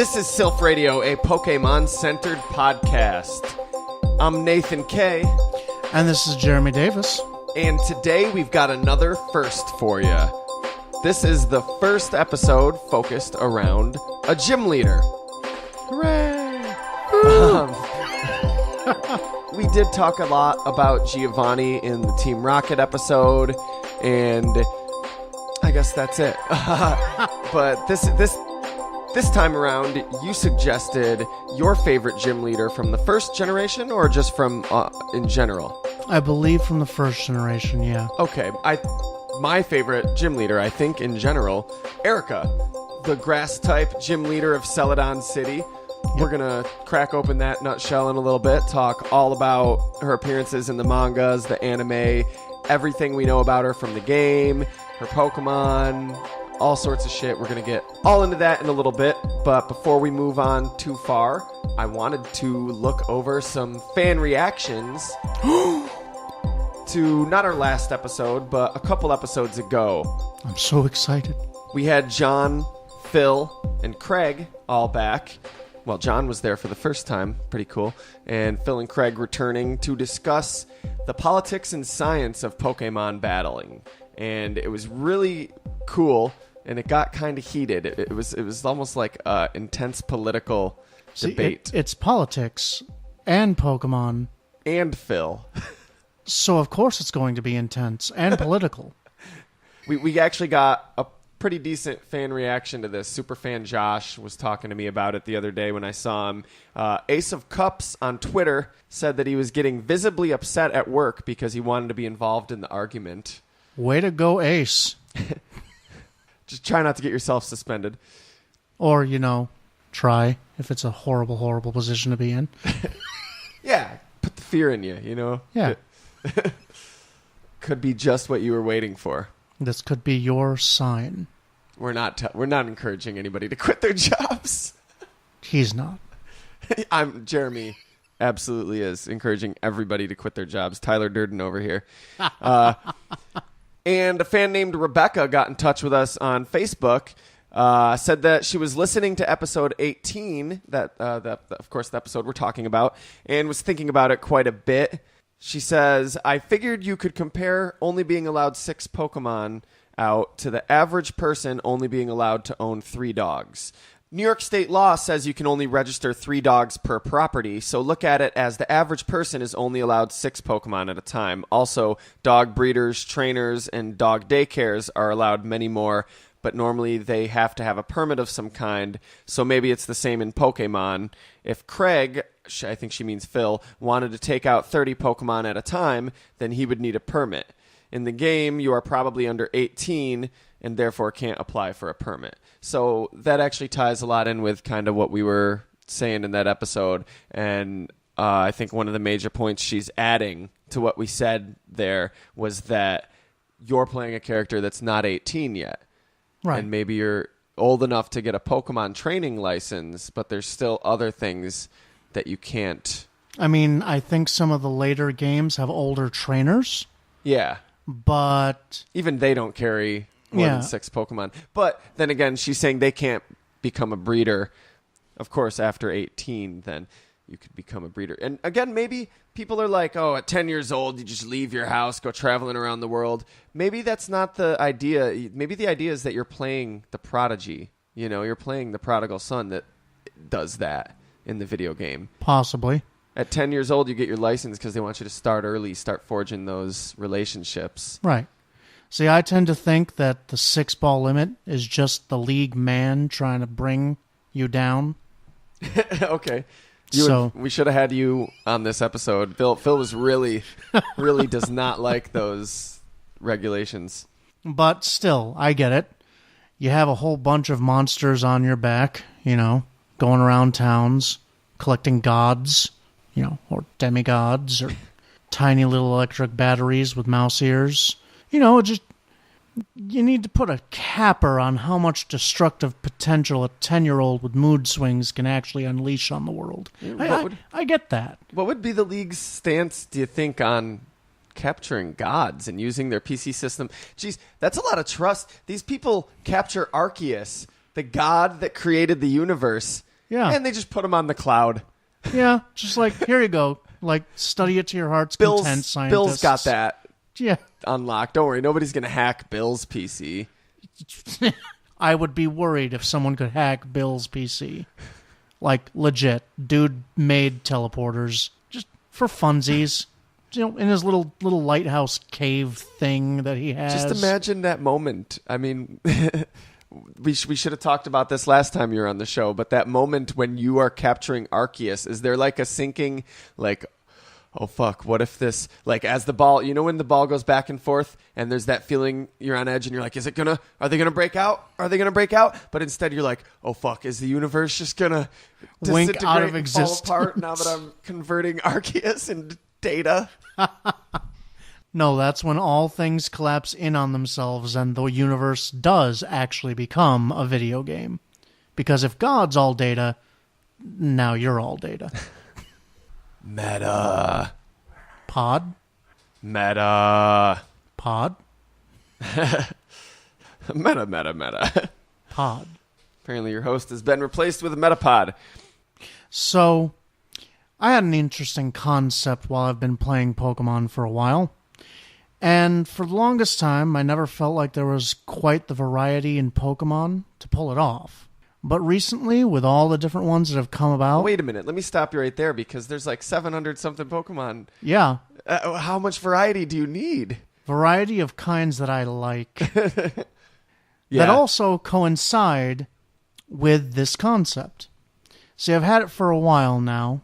This is Silph Radio, a Pokemon-centered podcast. I'm Nathan K. And this is Jeremy Davis. And today we've got another first for you. This is the first episode focused around a gym leader. Hooray! We did talk a lot about Giovanni in the Team Rocket episode, and I guess that's it. But this time around, you suggested your favorite gym leader from the first generation, or just from in general? I believe from the first generation, yeah. Okay, my favorite gym leader, I think in general, Erika, the grass-type gym leader of Celadon City. Yep. We're going to crack open that nutshell in a little bit, talk all about her appearances in the mangas, the anime, everything we know about her from the game, her Pokemon, all sorts of shit. We're going to get all into that in a little bit, but before we move on too far, I wanted to look over some fan reactions to not our last episode, but a couple episodes ago. I'm so excited. We had John, Phil, and Craig all back. Well, John was there for the first time. Pretty cool. And Phil and Craig returning to discuss the politics and science of Pokemon battling. And it was really cool, and it got kind of heated. It was almost like an intense political debate. It's politics and Pokemon. And Phil. So, of course, it's going to be intense and political. We actually got a pretty decent fan reaction to this. Superfan Josh was talking to me about it the other day when I saw him. Ace of Cups on Twitter said that he was getting visibly upset at work because he wanted to be involved in the argument. Way to go, Ace. Just try not to get yourself suspended. Or, try if it's a horrible, horrible position to be in. Yeah, put the fear in you, Yeah. Could be just what you were waiting for. This could be your sign. We're not encouraging anybody to quit their jobs. He's not. Jeremy absolutely is encouraging everybody to quit their jobs. Tyler Durden over here. And a fan named Rebecca got in touch with us on Facebook. Said that she was listening to episode 18, that of course the episode we're talking about, and was thinking about it quite a bit. She says, I figured you could compare only being allowed 6 Pokemon out to the average person only being allowed to own 3 dogs. New York state law says you can only register 3 dogs per property, so look at it as the average person is only allowed 6 Pokemon at a time. Also, dog breeders, trainers, and dog daycares are allowed many more, but normally they have to have a permit of some kind, so maybe it's the same in Pokemon. If Craig, I think she means Phil, wanted to take out 30 Pokemon at a time, then he would need a permit. In the game, you are probably under 18 and therefore can't apply for a permit. So that actually ties a lot in with kind of what we were saying in that episode, and I think one of the major points she's adding to what we said there was that you're playing a character that's not 18 yet. Right. And maybe you're old enough to get a Pokemon training license, but there's still other things that you can't. I mean, I think some of the later games have older trainers. Yeah. But even they don't carry more than 6 Pokemon. But then again, she's saying they can't become a breeder. Of course, after 18, then you could become a breeder. And again, maybe people are like, oh, at 10 years old, you just leave your house, go traveling around the world. Maybe that's not the idea. Maybe the idea is that you're playing the prodigy. You're playing the prodigal son that does that in the video game. Possibly. At 10 years old, you get your license because they want you to start early, start forging those relationships. Right. See, I tend to think that the 6-ball limit is just the league man trying to bring you down. Okay. We should have had you on this episode. Phil was really does not like those regulations. But still, I get it. You have a whole bunch of monsters on your back, going around towns, collecting gods, or demigods, or tiny little electric batteries with mouse ears. You need to put a capper on how much destructive potential a 10-year-old with mood swings can actually unleash on the world. I get that. What would be the league's stance, do you think, on capturing gods and using their PC system? Jeez, that's a lot of trust. These people capture Arceus, the god that created the universe, Yeah. And they just put them on the cloud. Yeah, just like, here you go. Like, study it to your heart's content, scientists. Bill's got that Yeah. unlocked. Don't worry, nobody's going to hack Bill's PC. I would be worried if someone could hack Bill's PC. Like, legit. Dude made teleporters just for funsies. You know, in his little lighthouse cave thing that he has. Just imagine that moment. I mean, we should have talked about this last time you were on the show, but that moment when you are capturing Arceus, is there like a sinking, like, oh fuck, what if this, like, as the ball, you know when the ball goes back and forth and there's that feeling you're on edge and you're like, are they gonna break out? Are they gonna break out? But instead you're like, oh fuck, is the universe just gonna wink out of and existence? fall apart now that I'm converting Arceus into data? No, that's when all things collapse in on themselves and the universe does actually become a video game. Because if God's all data, now you're all data. Meta. Pod? Meta. Pod? Meta. Pod. Apparently your host has been replaced with a Metapod. So, I had an interesting concept while I've been playing Pokemon for a while. And for the longest time, I never felt like there was quite the variety in Pokemon to pull it off. But recently, with all the different ones that have come about... Wait a minute. Let me stop you right there because there's like 700-something Pokemon. Yeah. How much variety do you need? Variety of kinds that I like. Yeah. That also coincide with this concept. See, I've had it for a while now.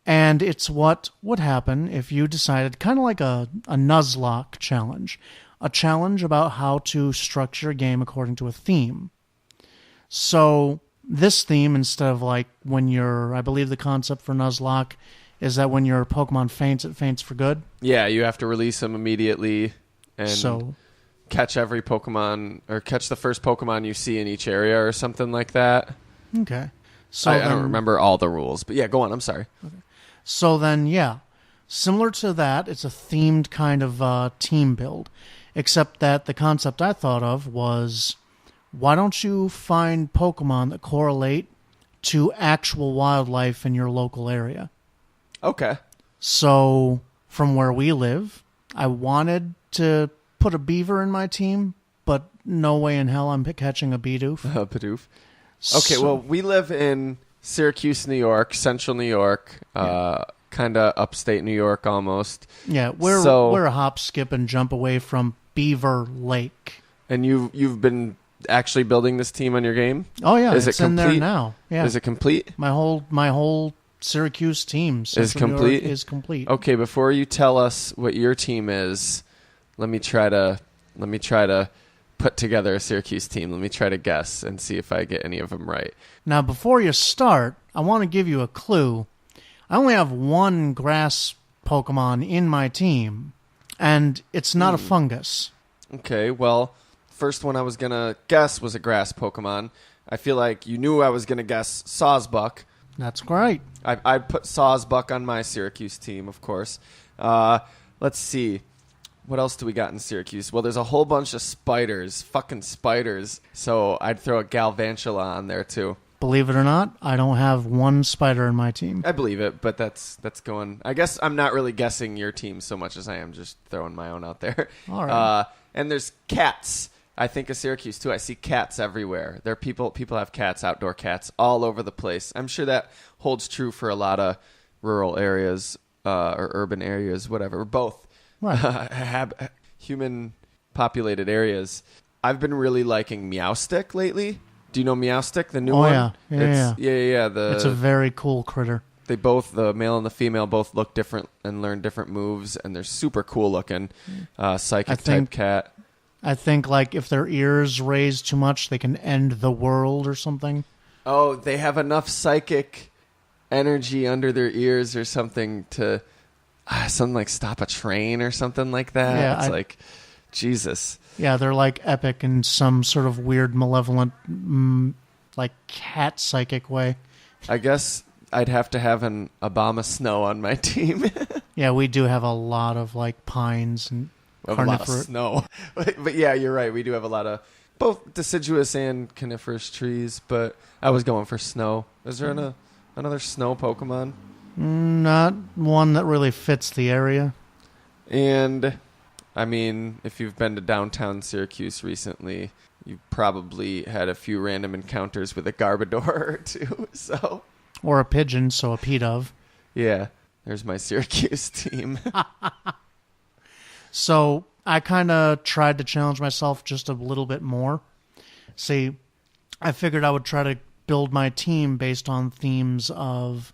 And it's what would happen if you decided, kind of like a Nuzlocke challenge, a challenge about how to structure a game according to a theme. So this theme, instead of like when I believe the concept for Nuzlocke is that when your Pokemon faints, it faints for good. Yeah, you have to release them immediately and catch every Pokemon, or catch the first Pokemon you see in each area or something like that. Okay. So I don't remember all the rules, but yeah, go on. I'm sorry. Okay. So then, yeah, similar to that, it's a themed kind of team build, except that the concept I thought of was, why don't you find Pokemon that correlate to actual wildlife in your local area? Okay. So, from where we live, I wanted to put a beaver in my team, but no way in hell I'm catching a Bidoof. Bidoof. Okay, well, we live in Syracuse, New York, central New York, kind of upstate New York almost. Yeah, we're a hop, skip, and jump away from Beaver Lake. And you've been actually building this team on your game? Oh yeah, is it's it complete? In there now. Yeah. Is it complete? My whole Syracuse team is complete. Is complete. Okay, before you tell us what your team is, let me try to put together a Syracuse team. Let me try to guess and see if I get any of them right. Now, before you start, I want to give you a clue. I only have one grass Pokemon in my team, and it's not a fungus. Okay, well, first one I was going to guess was a grass Pokemon. I feel like you knew I was going to guess Sawsbuck. That's great. I put Sawsbuck on my Syracuse team, of course. Let's see. What else do we got in Syracuse? Well, there's a whole bunch of spiders. Fucking spiders. So I'd throw a Galvantula on there, too. Believe it or not, I don't have one spider in my team. I believe it, but that's going... I guess I'm not really guessing your team so much as I am just throwing my own out there. All right. And there's cats. I think of Syracuse, too. I see cats everywhere. There are people have cats, outdoor cats, all over the place. I'm sure that holds true for a lot of rural areas or urban areas, whatever, both. Right. Human-populated areas. I've been really liking Meowstick lately. Do you know Meowstick, the new one? Yeah. It's a very cool critter. They both, the male and the female, both look different and learn different moves, and they're super cool looking. Psychic-type cat. I think, like, if their ears raise too much, they can end the world or something. Oh, they have enough psychic energy under their ears or something to... something like stop a train or something like that. Yeah, it's like, Jesus. Yeah, they're like epic in some sort of weird, malevolent, like cat psychic way. I guess I'd have to have an Obama Snow on my team. Yeah, we do have a lot of like pines and a lot of snow. But yeah, you're right. We do have a lot of both deciduous and coniferous trees, but I was going for snow. Is there another snow Pokemon? Not one that really fits the area. And, I mean, if you've been to downtown Syracuse recently, you probably had a few random encounters with a Garbodor or two, so... Or a pigeon, so a P-Dove. Yeah, there's my Syracuse team. So I kind of tried to challenge myself just a little bit more. See, I figured I would try to build my team based on themes of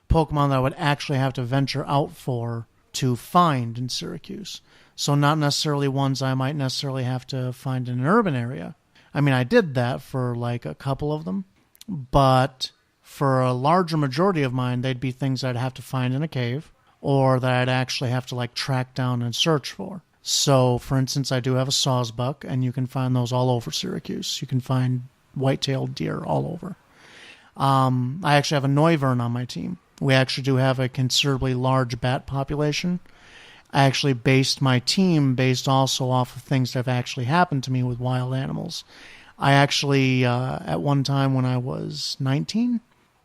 Pokemon that I would actually have to venture out for to find in Syracuse. So not necessarily ones I might necessarily have to find in an urban area. I mean, I did that for like a couple of them, but for a larger majority of mine, they'd be things I'd have to find in a cave or that I'd actually have to like track down and search for. So, for instance, I do have a sawsbuck, and you can find those all over Syracuse. You can find white-tailed deer all over. I actually have a Noivern on my team. We actually do have a considerably large bat population. I actually based my team based also off of things that have actually happened to me with wild animals. I actually, at one time when I was 19,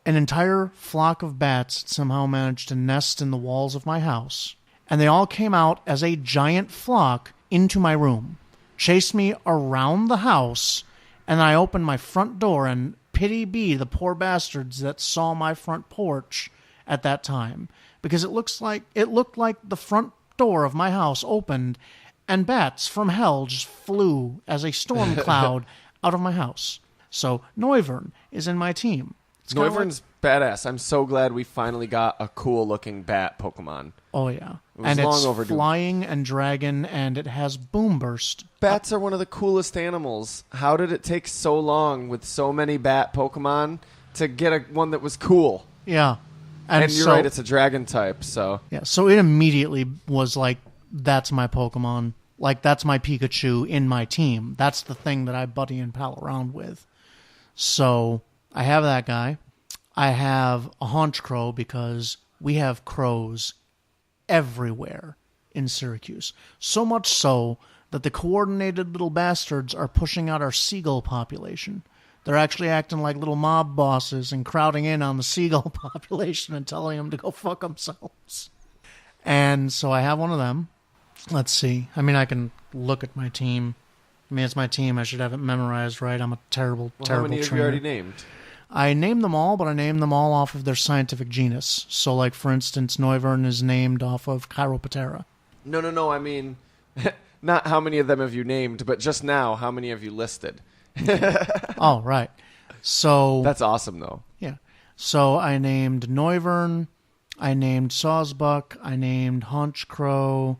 an entire flock of bats somehow managed to nest in the walls of my house. And they all came out as a giant flock into my room, chased me around the house, and I opened my front door, and pity be the poor bastards that saw my front porch at that time, because it looked like the front door of my house opened and bats from hell just flew as a storm cloud out of my house. So Noivern is in my team. Noivern's badass. I'm so glad we finally got a cool looking bat Pokemon. Oh yeah. It was and long it's overdue. Flying and dragon, and it has boom burst. Bats are one of the coolest animals. How did it take so long with so many bat Pokemon to get one that was cool? Yeah. And you're right, it's a dragon type, so... Yeah, so it immediately was like, that's my Pokemon. Like, that's my Pikachu in my team. That's the thing that I buddy and pal around with. So, I have that guy. I have a Haunch Crow because we have crows everywhere in Syracuse. So much so that the coordinated little bastards are pushing out our seagull population. They're actually acting like little mob bosses and crowding in on the seagull population and telling them to go fuck themselves. And so I have one of them. Let's see. I mean, I can look at my team. I mean, it's my team. I should have it memorized, right? I'm a terrible How terrible many have trainer. you already named? I named them all, but I named them all off of their scientific genus. So, like, for instance, Noivern is named off of Chiroptera. No. I mean, not how many of them have you named, but just now, how many have you listed? Oh, right. So That's awesome, though. yeah. So I named Noivern, I named Sawsbuck, I named Haunch Crow.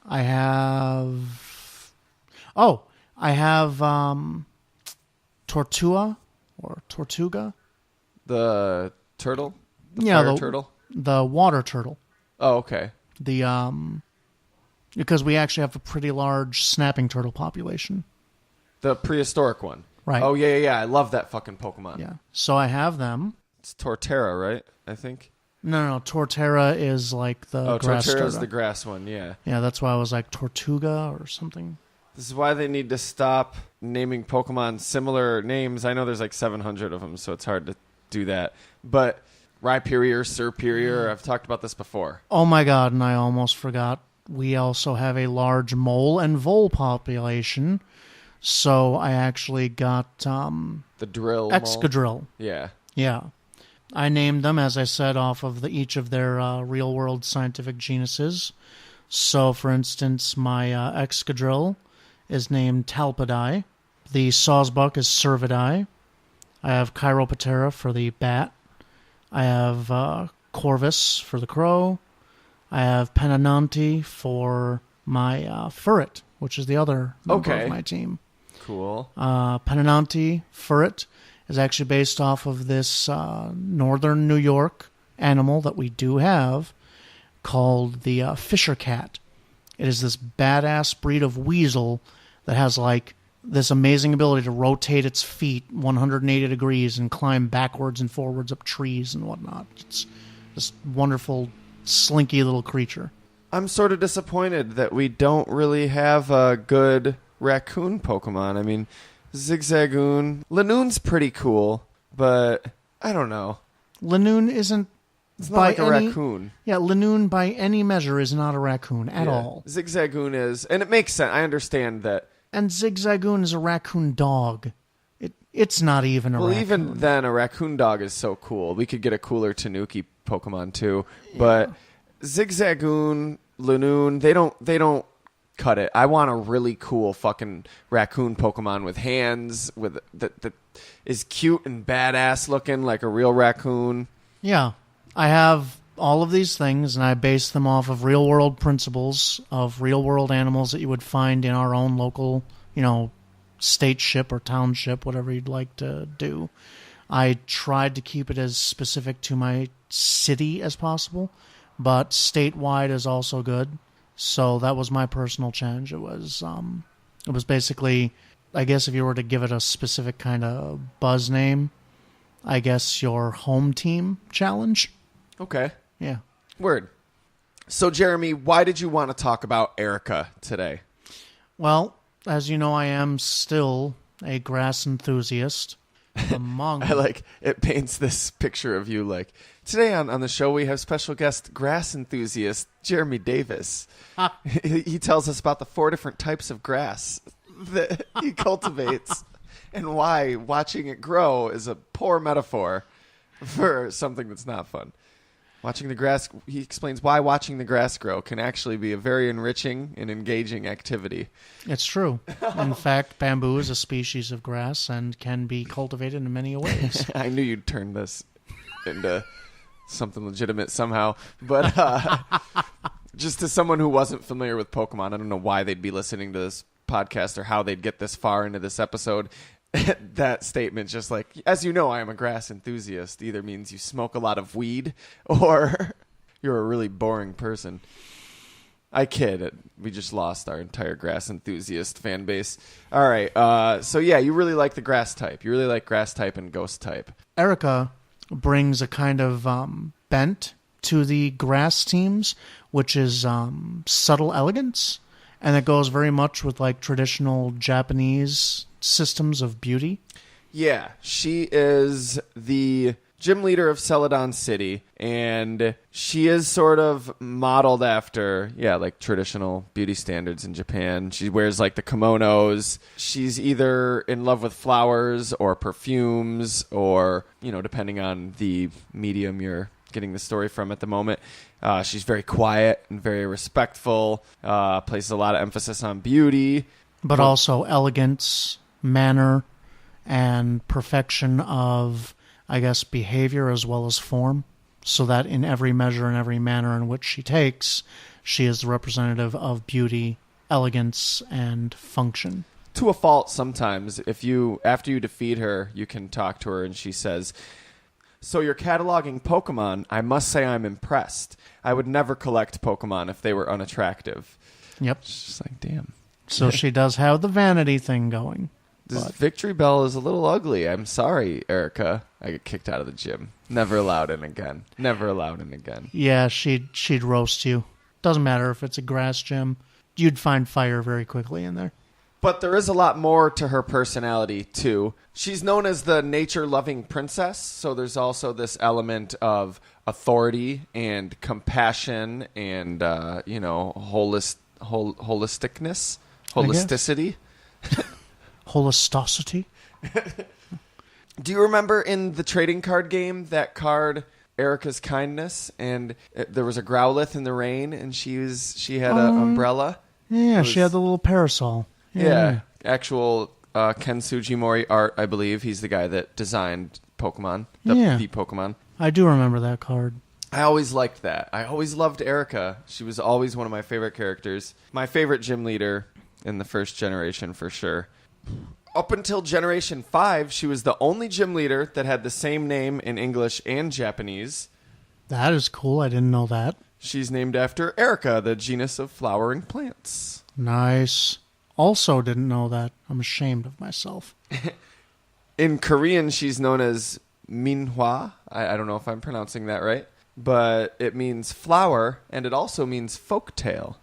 I have Tortua or Tortuga. The turtle? The Yeah, fire turtle? The water turtle. Oh, okay. Because we actually have a pretty large snapping turtle population. The prehistoric one. Right. Oh, yeah. I love that fucking Pokemon. Yeah. So I have them. It's Torterra, right? I think. No. Torterra is like the grass Torterra is turtle. the grass one, yeah. Yeah, that's why I was like Tortuga or something. This is why they need to stop naming Pokemon similar names. I know there's like 700 of them, so it's hard to do that. But Rhyperior, Serperior, I've talked about this before. Oh my god, and I almost forgot. We also have a large mole and vole population. So I actually got The drill. Excadrill. Yeah. Yeah. I named them, as I said, off of each of their real-world scientific genuses. So, for instance, my Excadrill is named Talpidae. The Sawsbuck is Cervidae. I have Chiroptera for the bat. I have Corvus for the crow. I have Penananti for my Furret, which is the other member of my team. Cool. Penananti Furret is actually based off of this northern New York animal that we do have called the Fisher Cat. It is this badass breed of weasel that has like this amazing ability to rotate its feet 180 degrees and climb backwards and forwards up trees and whatnot. It's this wonderful, slinky little creature. I'm sort of disappointed that we don't really have a good raccoon Pokemon. I mean, Zigzagoon. Lanoon's pretty cool, but I don't know. Lanoon isn't... It's not like a raccoon. Yeah, Lanoon by any measure is not a raccoon at all. Zigzagoon is, and it makes sense. I understand that. And Zigzagoon is a raccoon dog. It's not even a raccoon. Well, even then, a raccoon dog is so cool. We could get a cooler Tanuki Pokemon too, but Zigzagoon, Lanoon, they don't cut it. I want a really cool fucking raccoon Pokemon with hands, with that is cute and badass looking like a real raccoon. Yeah. I have all of these things, and I base them off of real-world principles of real-world animals that you would find in our own local, stateship or township, whatever you'd like to do. I tried to keep it as specific to my city as possible, but statewide is also good. So that was my personal challenge. It was basically, I guess if you were to give it a specific kind of buzz name, I guess your home team challenge. Okay. Yeah. Word. So, Jeremy, why did you want to talk about Erika today? Well, as you know, I am still a grass enthusiast. Among it paints this picture of you like, today on the show we have special guest grass enthusiast Jeremy Davis. He tells us about the 4 different types of grass that he cultivates and why watching it grow is a poor metaphor for something that's not fun. Watching the grass, he explains why watching the grass grow can actually be a very enriching and engaging activity. It's true. In fact, bamboo is a species of grass and can be cultivated in many ways. I knew you'd turn this into something legitimate somehow. But just to someone who wasn't familiar with Pokemon, I don't know why they'd be listening to this podcast or how they'd get this far into this episode. That statement, just like, as you know, I am a grass enthusiast, either means you smoke a lot of weed or you're a really boring person. I kid. We just lost our entire grass enthusiast fan base. All right. So, yeah, you really like the grass type. You really like grass type and ghost type. Erika brings a kind of bent to the grass teams, which is subtle elegance. And it goes very much with like traditional Japanese systems of beauty. Yeah, she is the gym leader of Celadon City, and she is sort of modeled after, like traditional beauty standards in Japan. She wears like the kimonos. She's either in love with flowers or perfumes or, depending on the medium you're getting the story from at the moment. She's very quiet and very respectful, places a lot of emphasis on beauty. But also elegance, manner, and perfection of, I guess, behavior as well as form, so that in every measure and every manner in which she takes, she is the representative of beauty, elegance, and function. To a fault sometimes. After you defeat her, you can talk to her and she says, "So you're cataloging Pokemon. I must say I'm impressed. I would never collect Pokemon if they were unattractive." Yep. It's just like, damn. So she does have the vanity thing going. This Victory Bell is a little ugly. I'm sorry, Erika. I get kicked out of the gym. Never allowed in again. Never allowed in again. Yeah, she'd roast you. Doesn't matter if it's a grass gym. You'd find fire very quickly in there. But there is a lot more to her personality, too. She's known as the nature-loving princess, so there's also this element of authority and compassion and, holisticness, holisticity. Holistosity. Do you remember in the trading card game that card, Erika's Kindness, and there was a Growlithe in the rain, and she had an umbrella? Yeah, she had the little parasol. Yeah, actual Ken Sugimori art, I believe. He's the guy that designed Pokemon, the Pokemon. I do remember that card. I always liked that. I always loved Erika. She was always one of my favorite characters. My favorite gym leader in the first generation, for sure. Up until Generation 5, she was the only gym leader that had the same name in English and Japanese. That is cool. I didn't know that. She's named after Erika, the genus of flowering plants. Nice. Also didn't know that. I'm ashamed of myself. In Korean, she's known as Minhwa. I don't know if I'm pronouncing that right. But it means flower, and it also means folktale.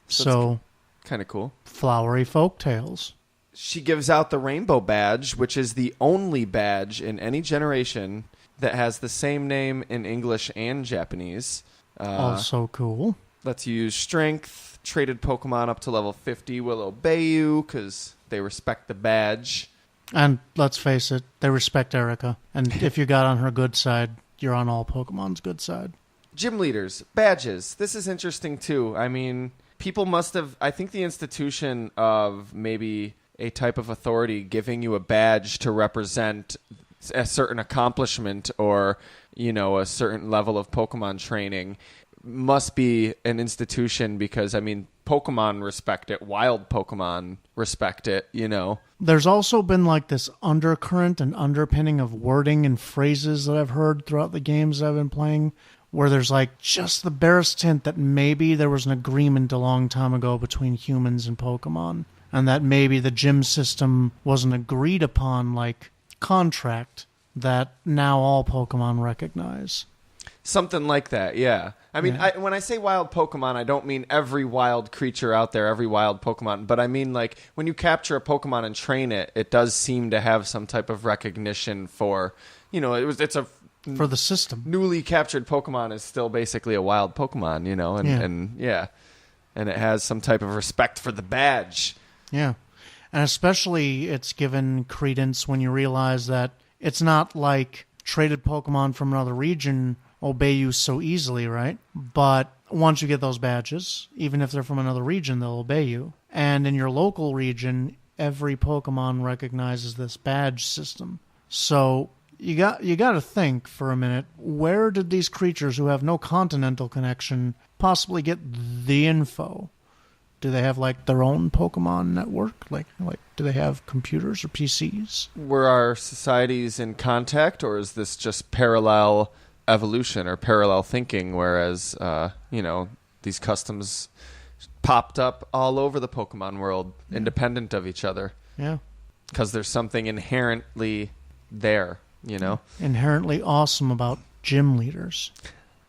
So kind of cool. Flowery folktales. she gives out the rainbow badge, which is the only badge in any generation that has the same name in English and Japanese. Also cool. Lets you use strength. Traded Pokemon up to level 50 will obey you because they respect the badge. And let's face it, they respect Erika. And if you got on her good side, you're on all Pokemon's good side. Gym leaders, badges. This is interesting too. I mean, people must have, I think the institution of maybe a type of authority giving you a badge to represent a certain accomplishment or, you know, a certain level of Pokemon training must be an institution because, I mean, Pokemon respect it. Wild Pokemon respect it, you know. There's also been like this undercurrent and underpinning of wording and phrases that I've heard throughout the games I've been playing where there's like just the barest hint that maybe there was an agreement a long time ago between humans and Pokemon and that maybe the gym system was an agreed upon like contract that now all Pokemon recognize. Something like that, yeah. I mean, Yeah. when I say wild Pokemon, I don't mean every wild creature out there, every wild Pokemon, but I mean like when you capture a Pokemon and train it, it does seem to have some type of recognition for, you know, it's a For the system. newly captured Pokemon is still basically a wild Pokemon, you know, and it has some type of respect for the badge. Yeah. And especially it's given credence when you realize that it's not like traded Pokemon from another region obey you so easily, right? But once you get those badges, even if they're from another region, they'll obey you. And in your local region, every Pokemon recognizes this badge system. So you got to think for a minute, where did these creatures who have no continental connection possibly get the info? Do they have like their own Pokemon network? Like do they have computers or PCs? Were our societies in contact, or is this just parallel evolution or parallel thinking, whereas, you know, these customs popped up all over the Pokemon world, independent of each other? Yeah. Because there's something inherently there, you know? Inherently awesome about gym leaders.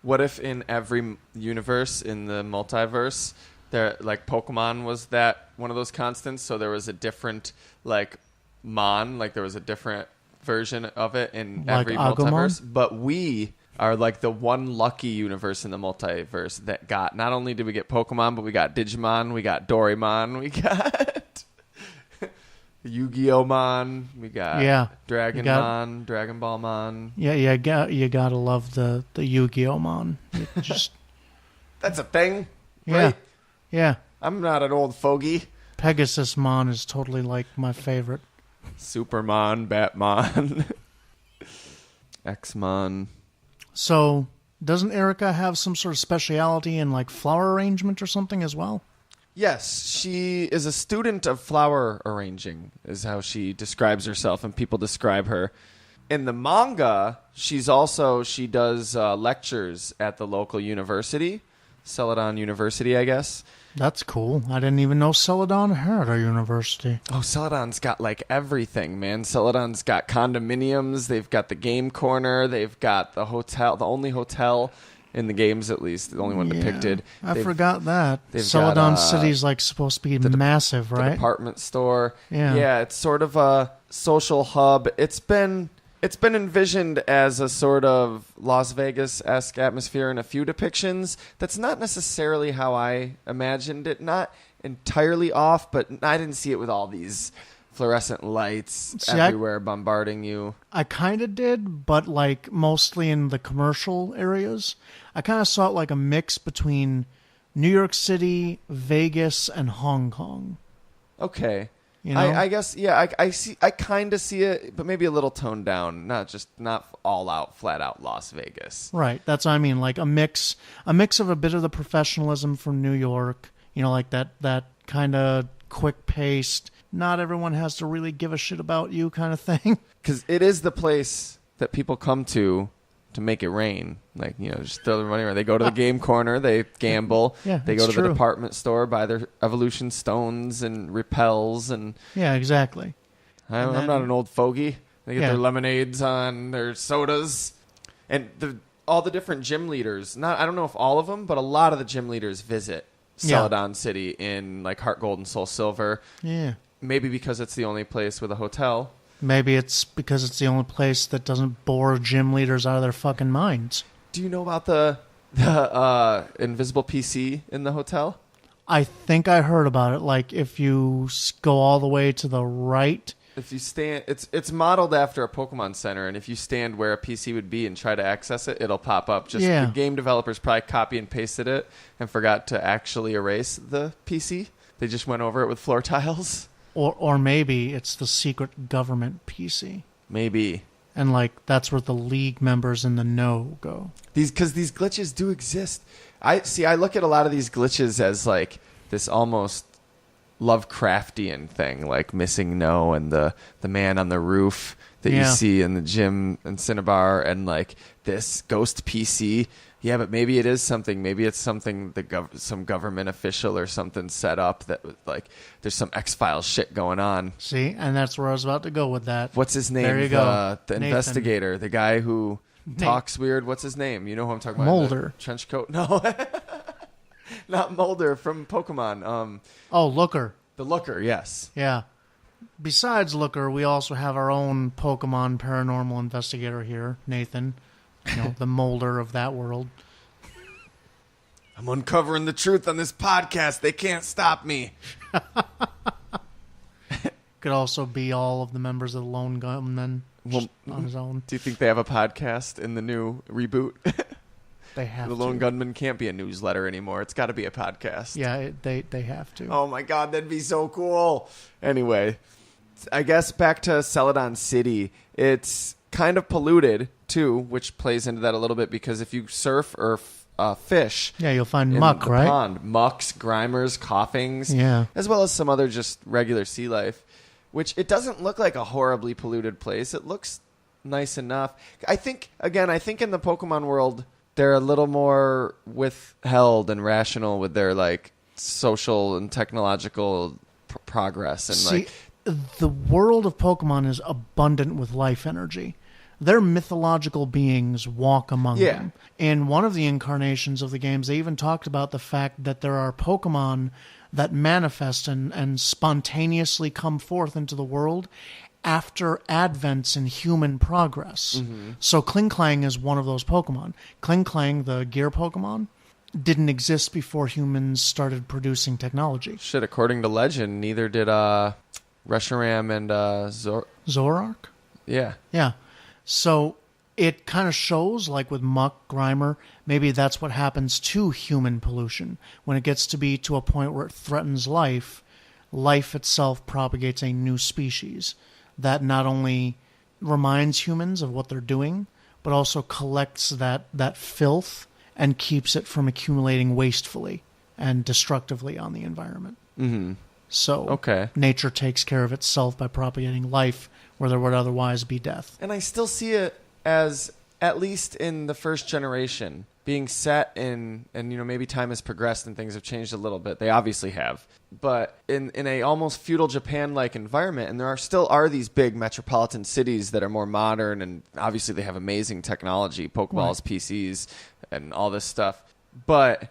What if in every universe in the multiverse, there like Pokemon was that one of those constants, so there was a different like like there was a different version of it in Like every Agumon? multiverse, but we are like the one lucky universe in the multiverse that got, not only did we get Pokemon, but we got Digimon, we got Doraemon, we got Yu-Gi-Oh! Mon, we got Dragonmon, Dragon Ball Mon. Yeah, you gotta love the Yu-Gi-Oh! Mon. It just That's a thing, yeah, right? yeah. I'm not an old fogey. Pegasus Mon is totally like my favorite. Supermon, Batmon, Xmon. So, doesn't Erika have some sort of speciality in like flower arrangement or something as well? Yes, she is a student of flower arranging, is how she describes herself, and people describe her. In the manga, she does lectures at the local university, Celadon University, I guess. That's cool. I didn't even know Celadon had a university. Oh, Celadon's got like everything, man. Celadon's got condominiums. They've got the game corner. They've got the hotel, the only hotel in the games, at least, the only one depicted. I forgot that. they've Celadon got, City's like supposed to be massive, The right? department store. Yeah. It's sort of a social hub. It's been envisioned as a sort of Las Vegas-esque atmosphere in a few depictions. That's not necessarily how I imagined it. Not entirely off, but I didn't see it with all these fluorescent lights everywhere bombarding you. I kind of did, but like mostly in the commercial areas. I kind of saw it like a mix between New York City, Vegas, and Hong Kong. Okay. You know? I guess, yeah, I kind of see it, but maybe a little toned down, not all out, flat out Las Vegas. Right. That's what I mean. Like a mix of a bit of the professionalism from New York, you know, like that kind of quick paced, not everyone has to really give a shit about you kind of thing. Because it is the place that people come to make it rain. Like, you know, just throw their money around. They go to the game corner, they gamble. Yeah, they go it's to true. the department store, buy their evolution stones and repels. And Yeah, exactly. I'm then- not an old fogey. They get Yeah. their lemonades on their sodas. And all the different gym leaders, I don't know if all of them, but a lot of the gym leaders visit Celadon City in like Heart Gold and Soul Silver. Yeah. Maybe because it's the only place with a hotel. Maybe it's because it's the only place that doesn't bore gym leaders out of their fucking minds. Do you know about the invisible PC in the hotel? I think I heard about it. Like, if you go all the way to the right... If you stand... It's modeled after a Pokemon Center, and if you stand where a PC would be and try to access it, it'll pop up. Just the game developers probably copy and pasted it and forgot to actually erase the PC. They just went over it with floor tiles. Or maybe it's the secret government PC. Maybe. And, like, that's where the League members in the know go. Because these glitches do exist. I look at a lot of these glitches as, like, this almost Lovecraftian thing, like Missing No and the man on the roof that you see in the gym in Cinnabar, and, like, this ghost PC. Yeah, but maybe it is something. Maybe it's something some government official or something set up that, like, there's some X-Files shit going on. See, and that's where I was about to go with that. What's his name? There you go. The investigator, the guy who talks weird. What's his name? You know who I'm talking about? Mulder. Trench coat? No, not Mulder from Pokemon. Looker. The Looker, yes. Yeah. Besides Looker, we also have our own Pokemon paranormal investigator here, Nathan. You know, the Mulder of that world. I'm uncovering the truth on this podcast. They can't stop me. Could also be all of the members of the Lone Gunman on his own. Do you think they have a podcast in the new reboot? They have The Lone Gunman can't be a newsletter anymore. It's got to be a podcast. Yeah, they have to. Oh, my God. That'd be so cool. Anyway, I guess back to Celadon City. It's kind of polluted, too, which plays into that a little bit, because if you surf or fish... Yeah, you'll find muck, right? Pond, mucks, grimers, coughings, as well as some other just regular sea life, which it doesn't look like a horribly polluted place. It looks nice enough. I think in the Pokemon world, they're a little more withheld and rational with their, like, social and technological progress. And the world of Pokemon is abundant with life energy. Their mythological beings walk among them. In one of the incarnations of the games, they even talked about the fact that there are Pokemon that manifest and spontaneously come forth into the world after advents in human progress. Mm-hmm. So Klinklang is one of those Pokemon. Klinklang, the gear Pokemon, didn't exist before humans started producing technology. Shit, according to legend, neither did Reshiram and Zoroark? Yeah. Yeah. So it kind of shows, like with muck, grimer, maybe that's what happens to human pollution. When it gets to be to a point where it threatens life, life itself propagates a new species that not only reminds humans of what they're doing, but also collects that filth and keeps it from accumulating wastefully and destructively on the environment. Mm-hmm. So nature takes care of itself by propagating life where there would otherwise be death. And I still see it as, at least in the first generation, being set in, and, you know, maybe time has progressed and things have changed a little bit. They obviously have. But in a almost feudal Japan-like environment, and there still are these big metropolitan cities that are more modern, and obviously they have amazing technology, Pokeballs, PCs, and all this stuff. But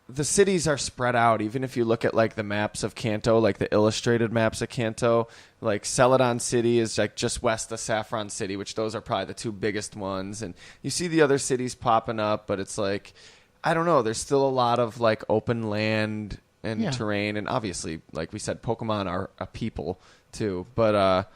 the cities are spread out. Even if you look at, like, the maps of Kanto, like the illustrated maps of Kanto, like Celadon City is, like, just west of Saffron City, which those are probably the two biggest ones. And you see the other cities popping up, but it's like, I don't know, there's still a lot of, like, open land and terrain. And obviously, like we said, Pokemon are a people too. But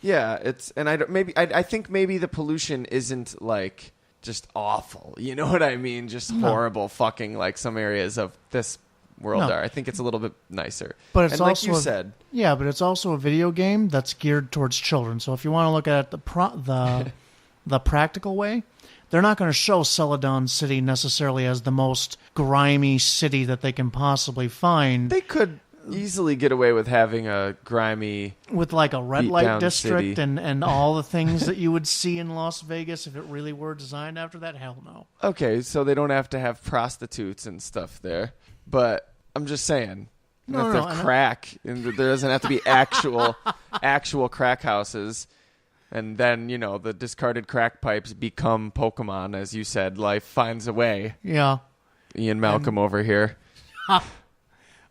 it's, and I think maybe the pollution isn't, like, just awful, you know what I mean? Just horrible fucking, like some areas of this world are. I think it's a little bit nicer. But it's and also, like you said, but it's also a video game that's geared towards children. So if you want to look at it the practical way, they're not going to show Celadon City necessarily as the most grimy city that they can possibly find. They could easily get away with having a grimy, with like a red light district city. and all the things that you would see in Las Vegas if it really were designed after that. Hell no. Okay, so they don't have to have prostitutes and stuff there, but I'm just saying, crack, and there doesn't have to be actual crack houses. And then, you know, the discarded crack pipes become Pokemon, as you said. Life finds a way. Yeah. Ian Malcolm over here.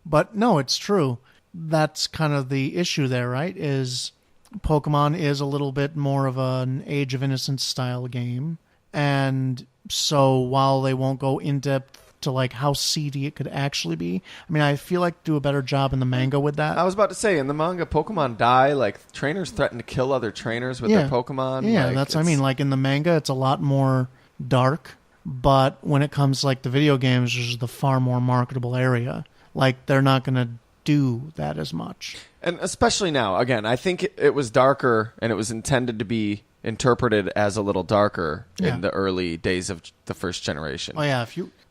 But no, it's true. that's kind of the issue there, right? Is Pokemon is a little bit more of an Age of Innocence style game. And so while they won't go in depth to like how seedy it could actually be, I mean, I feel like do a better job in the manga with that. I was about to say, in the manga, Pokemon die. Like, trainers threaten to kill other trainers with their Pokemon. Yeah, like, that's, I mean, like in the manga, it's a lot more dark. But when it comes to like the video games, which is the far more marketable area, like they're not going to do that as much. And especially now, again, I think it was darker and it was intended to be interpreted as a little darker in the early days of the first generation. Oh yeah,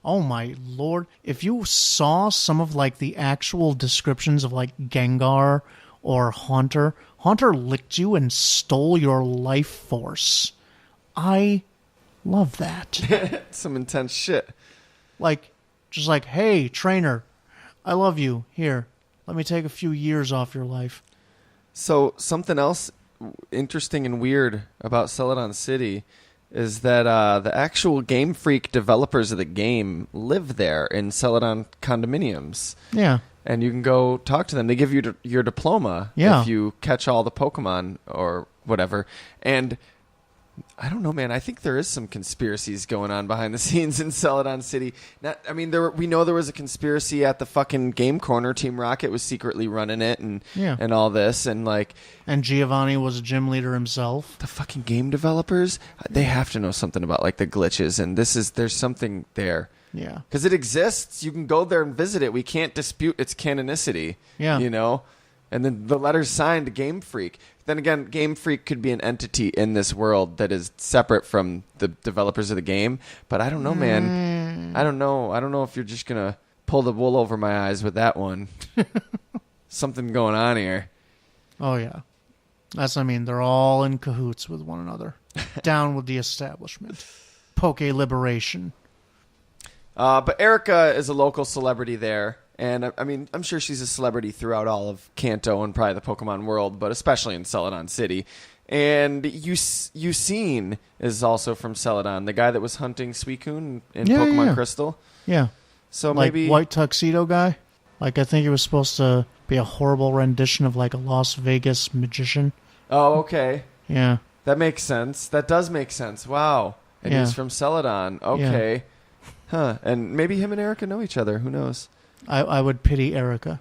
oh my lord, if you saw some of like the actual descriptions of like Gengar or Haunter licked you and stole your life force. I love that. Some intense shit. Like, just like, hey, trainer, I love you. Here, let me take a few years off your life. So something else interesting and weird about Celadon City is that the actual Game Freak developers of the game live there in Celadon condominiums. Yeah. And you can go talk to them. They give you your diploma if you catch all the Pokemon or whatever. And I don't know, man. I think there is some conspiracies going on behind the scenes in Celadon City. We know there was a conspiracy at the fucking Game Corner. Team Rocket was secretly running it and all this. And Giovanni was a gym leader himself. The fucking game developers, they have to know something about like the glitches. And there's something there. Yeah. Because it exists. You can go there and visit it. We can't dispute its canonicity. Yeah. You know? And then the letter's signed to Game Freak. Then again, Game Freak could be an entity in this world that is separate from the developers of the game. But I don't know, man. I don't know. I don't know if you're just going to pull the wool over my eyes with that one. Something going on here. Oh, yeah. They're all in cahoots with one another. Down with the establishment. Poke liberation. But Erika is a local celebrity there. And, I mean, I'm sure she's a celebrity throughout all of Kanto and probably the Pokemon world, but especially in Celadon City. And Yucine is also from Celadon, the guy that was hunting Suicune in Pokemon Crystal. Yeah. So like maybe... white tuxedo guy? Like, I think it was supposed to be a horrible rendition of, like, a Las Vegas magician. Oh, okay. Yeah. That makes sense. That does make sense. Wow. And he's from Celadon. Okay. Yeah. Huh. And maybe him and Erika know each other. Who knows? I would pity Erika.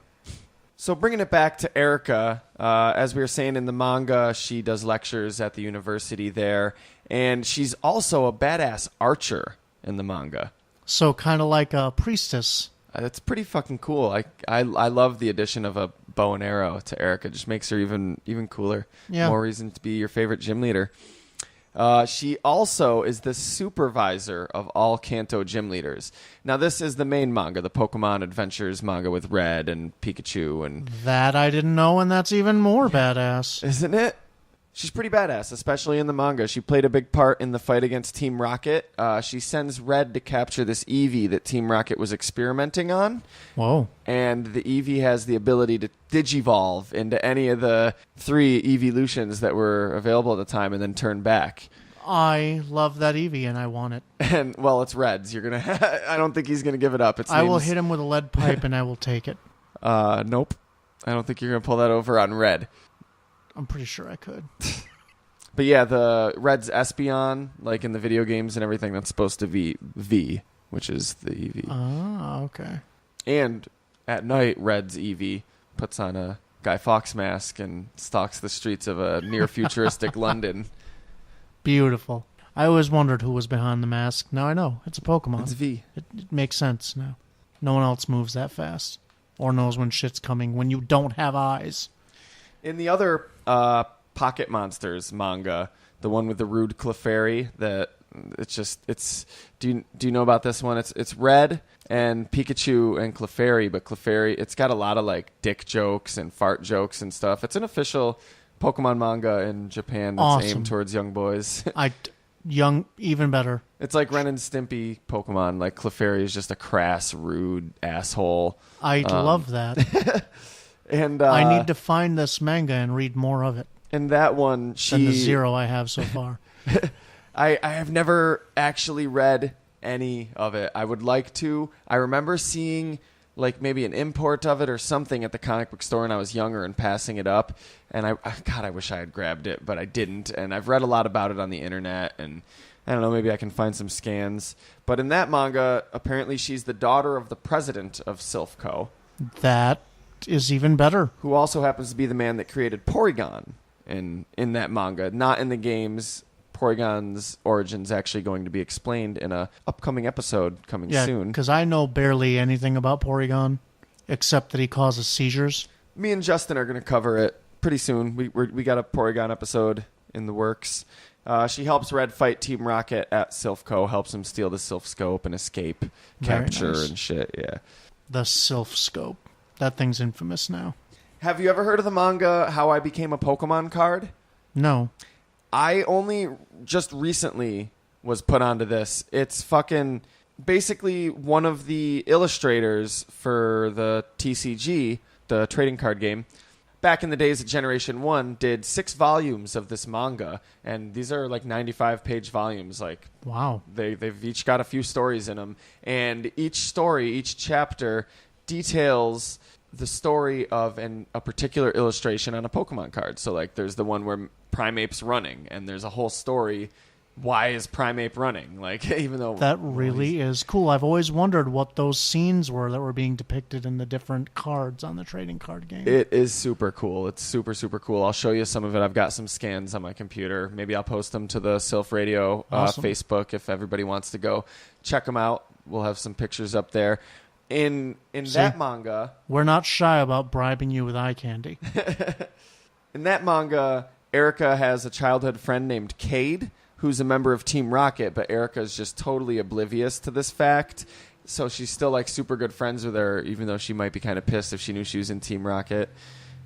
So bringing it back to Erika, as we were saying in the manga, she does lectures at the university there, and she's also a badass archer in the manga. So kind of like a priestess. That's pretty fucking cool. I love the addition of a bow and arrow to Erika. Just makes her even cooler. Yeah. More reason to be your favorite gym leader. She also is the supervisor of all Kanto Gym Leaders. Now, this is the main manga, the Pokemon Adventures manga with Red and Pikachu. And that I didn't know, and that's even more badass. Isn't it? She's pretty badass, especially in the manga. She played a big part in the fight against Team Rocket. She sends Red to capture this Eevee that Team Rocket was experimenting on. Whoa. And the Eevee has the ability to digivolve into any of the 3 evolutions that were available at the time and then turn back. I love that Eevee, and I want it. And, well, it's Red's. You're gonna. I don't think he's going to give it up. I will hit him with a lead pipe, and I will take it. Nope. I don't think you're going to pull that over on Red. I'm pretty sure I could. But yeah, the Red's Espeon, like in the video games and everything, that's supposed to be V, which is the Eevee. Ah, okay. And at night, Red's Eevee puts on a Guy Fawkes mask and stalks the streets of a near-futuristic London. Beautiful. I always wondered who was behind the mask. Now I know. It's a Pokemon. It's V. It makes sense now. No one else moves that fast or knows when shit's coming when you don't have eyes. In the other Pocket Monsters manga, the one with the rude Clefairy, do you know about this one? It's Red and Pikachu and Clefairy, but Clefairy, it's got a lot of like dick jokes and fart jokes and stuff. It's an official Pokemon manga in Japan that's aimed towards young boys. Even better. It's like Ren and Stimpy Pokemon. Like Clefairy is just a crass, rude asshole. I love that. And I need to find this manga and read more of it. And that one, than the 0 I have so far. I have never actually read any of it. I would like to. I remember seeing like maybe an import of it or something at the comic book store when I was younger and passing it up. And I wish I had grabbed it, but I didn't. And I've read a lot about it on the internet, and I don't know, maybe I can find some scans. But in that manga, apparently she's the daughter of the president of Silph Co. That is even better. Who also happens to be the man that created Porygon in that manga. Not in the games. Porygon's origin's actually going to be explained in a upcoming episode coming soon. Because I know barely anything about Porygon, except that he causes seizures. Me and Justin are going to cover it pretty soon. We got a Porygon episode in the works. She helps Red fight Team Rocket at Silph Co. Helps him steal the Silph Scope and escape capture and shit. Yeah, the Silph Scope. That thing's infamous now. Have you ever heard of the manga How I Became a Pokemon Card? No. I only just recently was put onto this. It's fucking basically one of the illustrators for the TCG, the trading card game. Back in the days of Generation 1, did 6 volumes of this manga, and these are like 95-page volumes. Like, wow. They've each got a few stories in them, and each story, each chapter details the story of a particular illustration on a Pokemon card. So, like, there's the one where Primeape's running, and there's a whole story. Why is Primeape running? Like, even though that really is cool. I've always wondered what those scenes were that were being depicted in the different cards on the trading card game. It is super cool. It's super, super cool. I'll show you some of it. I've got some scans on my computer. Maybe I'll post them to the Silph Radio awesome. Facebook if everybody wants to go check them out. We'll have some pictures up there. In that manga, we're not shy about bribing you with eye candy. In that manga, Erika has a childhood friend named Cade, who's a member of Team Rocket, but Erika is just totally oblivious to this fact. So she's still like super good friends with her, even though she might be kind of pissed if she knew she was in Team Rocket.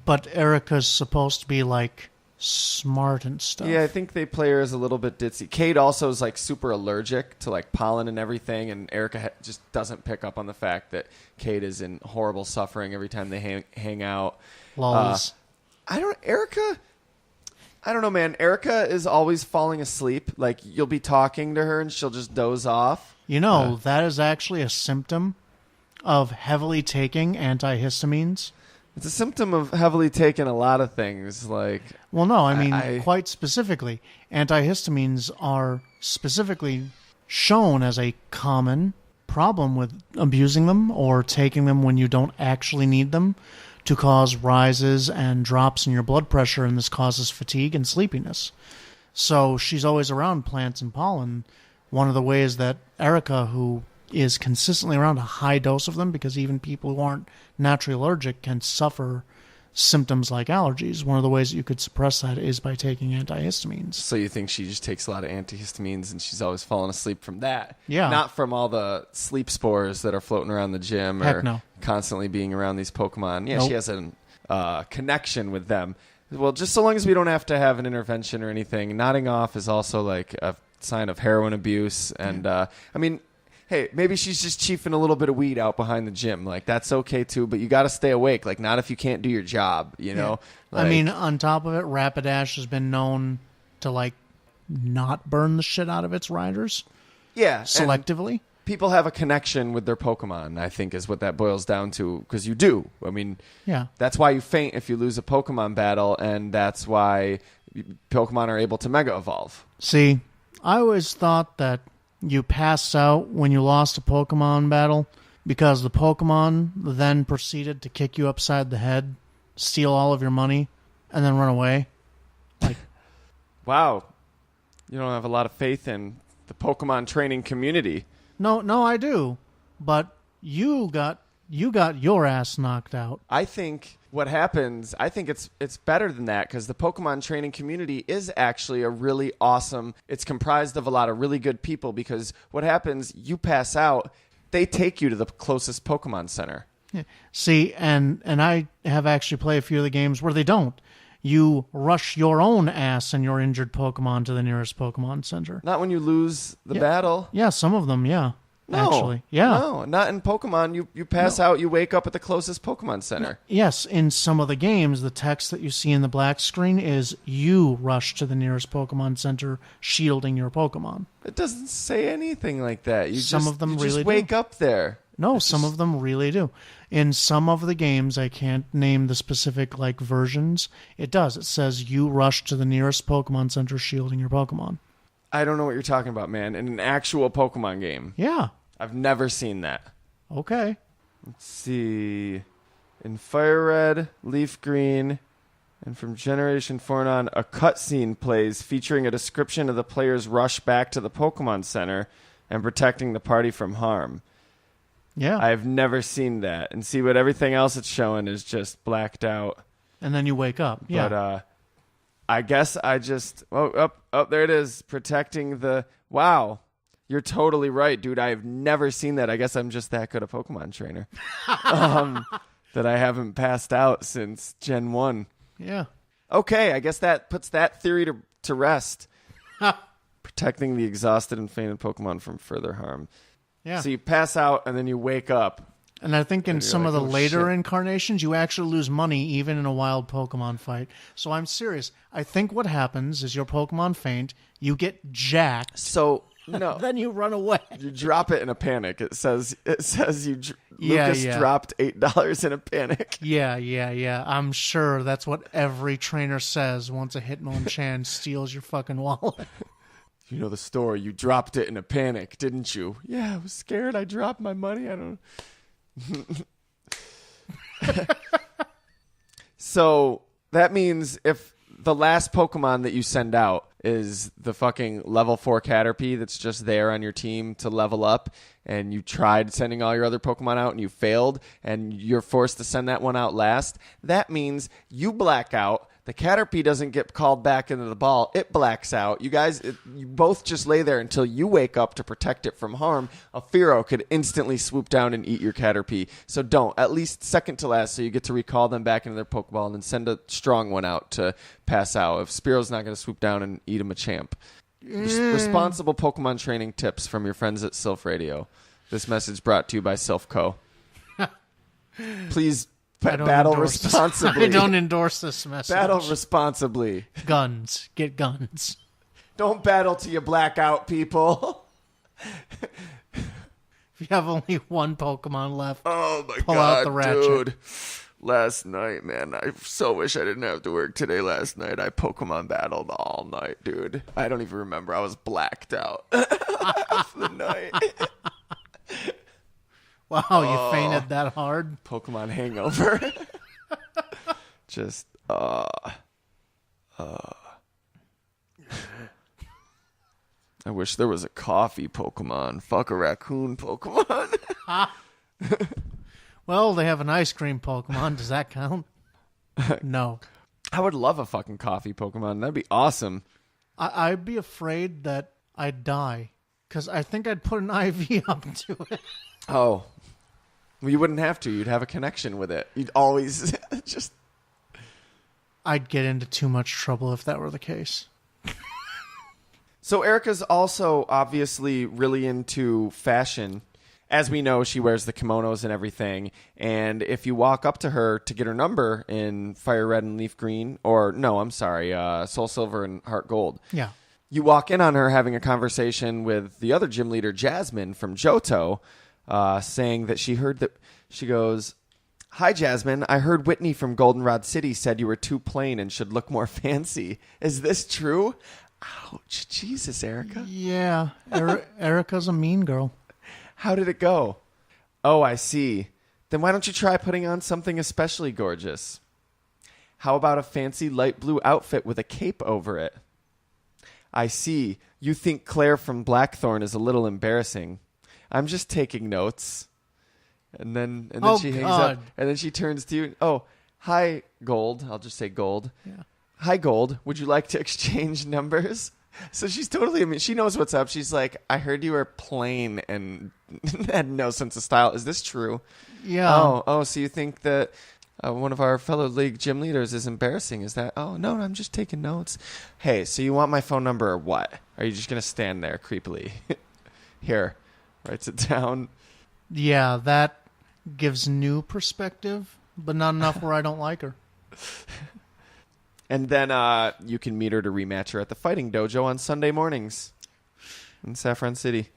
But Erika's supposed to be like smart and stuff. Yeah, I think they play her as a little bit ditzy. Cade also is like super allergic to like pollen and everything, and Erika just doesn't pick up on the fact that Cade is in horrible suffering every time they hang out. Lols. I don't know, man. Erika is always falling asleep. Like, you'll be talking to her and she'll just doze off. You know, that is actually a symptom of heavily taking antihistamines. It's a symptom of heavily taking a lot of things. Like, well, no, I mean, quite specifically, antihistamines are specifically shown as a common problem with abusing them or taking them when you don't actually need them, to cause rises and drops in your blood pressure, and this causes fatigue and sleepiness. So she's always around plants and pollen. One of the ways that Erika, who is consistently around a high dose of them, because even people who aren't naturally allergic can suffer symptoms like allergies. One of the ways that you could suppress that is by taking antihistamines. So you think she just takes a lot of antihistamines and she's always falling asleep from that? Yeah. Not from all the sleep spores that are floating around the gym or constantly being around these Pokemon. Yeah, She has a connection with them. Well, just so long as we don't have to have an intervention or anything. Nodding off is also like a sign of heroin abuse. And, I mean, hey, maybe she's just chiefing a little bit of weed out behind the gym. Like, that's okay, too, but you got to stay awake. Like, not if you can't do your job, you know? Like, I mean, on top of it, Rapidash has been known to, like, not burn the shit out of its riders. Yeah. Selectively. People have a connection with their Pokemon, I think, is what that boils down to, because you do. I mean, that's why you faint if you lose a Pokemon battle, and that's why Pokemon are able to Mega Evolve. See, I always thought that you passed out when you lost a Pokemon battle because the Pokemon then proceeded to kick you upside the head, steal all of your money, and then run away. Like, wow. You don't have a lot of faith in the Pokemon training community. No, I do. But you got your ass knocked out. I think what happens, it's better than that, because the Pokemon training community is actually a really awesome, it's comprised of a lot of really good people, because what happens, you pass out, they take you to the closest Pokemon Center. Yeah. See, and I have actually played a few of the games where they don't. You rush your own ass and your injured Pokemon to the nearest Pokemon Center. Not when you lose the battle. Yeah, some of them, yeah. No, actually. Yeah. No, not in Pokemon. You pass out, you wake up at the closest Pokemon Center. Yes, in some of the games, the text that you see in the black screen is you rush to the nearest Pokemon Center shielding your Pokemon. It doesn't say anything like that. Some of them you really just wake up there. No, some of them really do. In some of the games, I can't name the specific versions. It does. It says you rush to the nearest Pokemon Center shielding your Pokemon. I don't know what you're talking about, man. In an actual Pokemon game. Yeah. I've never seen that. Okay. Let's see. In Fire Red, Leaf Green, and from Generation 4 on, a cutscene plays featuring a description of the player's rush back to the Pokemon Center and protecting the party from harm. Yeah. I've never seen that. And see what everything else it's showing is just blacked out. And then you wake up. Yeah. But I guess I just... Oh, there it is. Protecting the... Wow. You're totally right, dude. I have never seen that. I guess I'm just that good a Pokemon trainer. That I haven't passed out since Gen 1. Yeah. Okay, I guess that puts that theory to rest. Protecting the exhausted and fainted Pokemon from further harm. Yeah. So you pass out and then you wake up. And I think in some like, of the oh, later shit. incarnations, you actually lose money even in a wild Pokemon fight. So I'm serious. I think what happens is your Pokemon faint, you get jacked, So no, then you run away. you drop it in a panic. It says Yeah, Lucas yeah. dropped $8 in a panic. Yeah. I'm sure that's what every trainer says once a Hitmonchan steals your fucking wallet. You know the story. You dropped it in a panic, didn't you? Yeah, I was scared. I dropped my money. I don't. So that means if the last Pokemon that you send out is the fucking level 4 Caterpie that's just there on your team to level up, and you tried sending all your other Pokemon out and you failed, and you're forced to send that one out last, that means you black out. The Caterpie doesn't get called back into the ball. It blacks out. You guys, you both just lay there until you wake up to protect it from harm. A Fearow could instantly swoop down and eat your Caterpie. So don't. At least second to last so you get to recall them back into their Pokeball and then send a strong one out to pass out. If Spearow's not going to swoop down and eat him a champ. Responsible Pokemon training tips from your friends at Silph Radio. This message brought to you by Silph Co. Please battle responsibly. I don't endorse this message. Battle responsibly. Guns. Get guns. Don't battle till you black out, people. If you have only one Pokemon left, Oh my pull god, out the ratchet. dude. Last night, man, I so wish I didn't have to work today. Last night, I Pokemon battled all night, dude. I don't even remember. I was blacked out half the night. Wow, you fainted that hard? Pokemon hangover. Just, I wish there was a coffee Pokemon. Fuck a raccoon Pokemon. Well, they have an ice cream Pokemon. Does that count? No. I would love a fucking coffee Pokemon. That'd be awesome. I'd be afraid that I'd die because I think I'd put an IV up to it. Oh. Well, you wouldn't have to. You'd have a connection with it. You'd always just... I'd get into too much trouble if that were the case. So Erika's also obviously really into fashion. As we know, she wears the kimonos and everything. And if you walk up to her to get her number in Fire Red and Leaf Green, or no, I'm sorry, Soul Silver and Heart Gold. Yeah. You walk in on her having a conversation with the other gym leader, Jasmine, from Johto, saying that she heard that... She goes, "Hi, Jasmine. I heard Whitney from Goldenrod City said you were too plain and should look more fancy. Is this true?" Ouch. Jesus, Erika. Yeah. Erika's a mean girl. How did it go? Oh, I see. Then why don't you try putting on something especially gorgeous? How about a fancy light blue outfit with a cape over it? I see. You think Claire from Blackthorn is a little embarrassing. I'm just taking notes. And then she hangs up. And then she turns to you. Oh, hi, Gold. I'll just say Gold. Yeah. Hi, Gold. Would you like to exchange numbers? So she's totally, I mean, she knows what's up. She's like, I heard you were plain and had no sense of style. Is this true? Yeah. Oh, so you think that one of our fellow league gym leaders is embarrassing? Is that, oh, no, I'm just taking notes. Hey, so you want my phone number or what? Are you just going to stand there creepily? Here, writes it down. Yeah, that gives new perspective, but not enough where I don't like her. And then you can meet her to rematch her at the Fighting Dojo on Sunday mornings in Saffron City.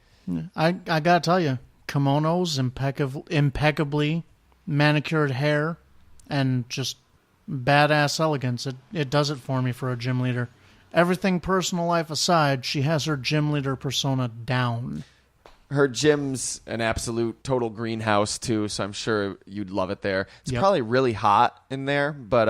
I gotta tell you, kimonos, impeccably manicured hair, and just badass elegance. It does it for me for a gym leader. Everything personal life aside, she has her gym leader persona down. Her gym's an absolute total greenhouse too, so I'm sure you'd love it there. It's Yep. probably really hot in there, but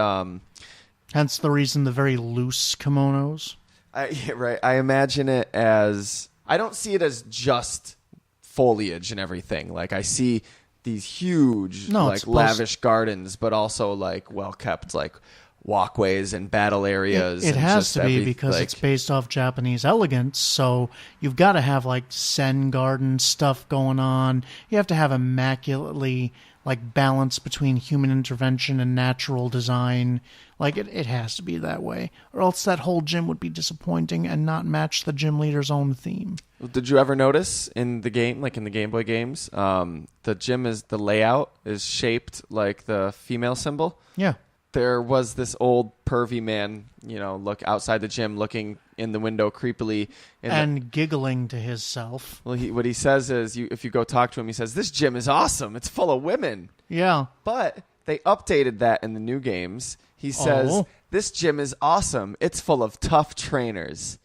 Hence the reason the very loose kimonos. right. I imagine it as, I don't see it as just foliage and everything. Like I see these huge, like lavish gardens, but also like well kept, like walkways and battle areas. It and has just to be because it's based off Japanese elegance, so you've got to have like Zen garden stuff going on. You have to have immaculately like balance between human intervention and natural design. Like it has to be that way, or else that whole gym would be disappointing and not match the gym leader's own theme. Did you ever notice in the game, like in the Game Boy games, the layout is shaped like the female symbol? Yeah. There was this old pervy man, look outside the gym, looking in the window creepily, and giggling to himself. Well, what he says is, if you go talk to him, he says, "This gym is awesome. It's full of women." Yeah. But they updated that in the new games. He says, "This gym is awesome. It's full of tough trainers."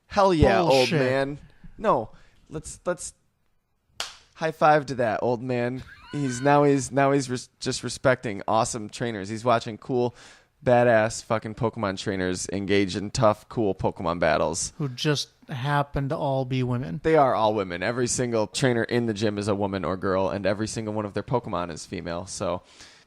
Hell yeah, Bullshit. old man. No, let's high five to that old man. He's just respecting awesome trainers. He's watching cool, badass fucking Pokemon trainers engage in tough, cool Pokemon battles. Who just happen to all be women. They are all women. Every single trainer in the gym is a woman or girl, and every single one of their Pokemon is female. So,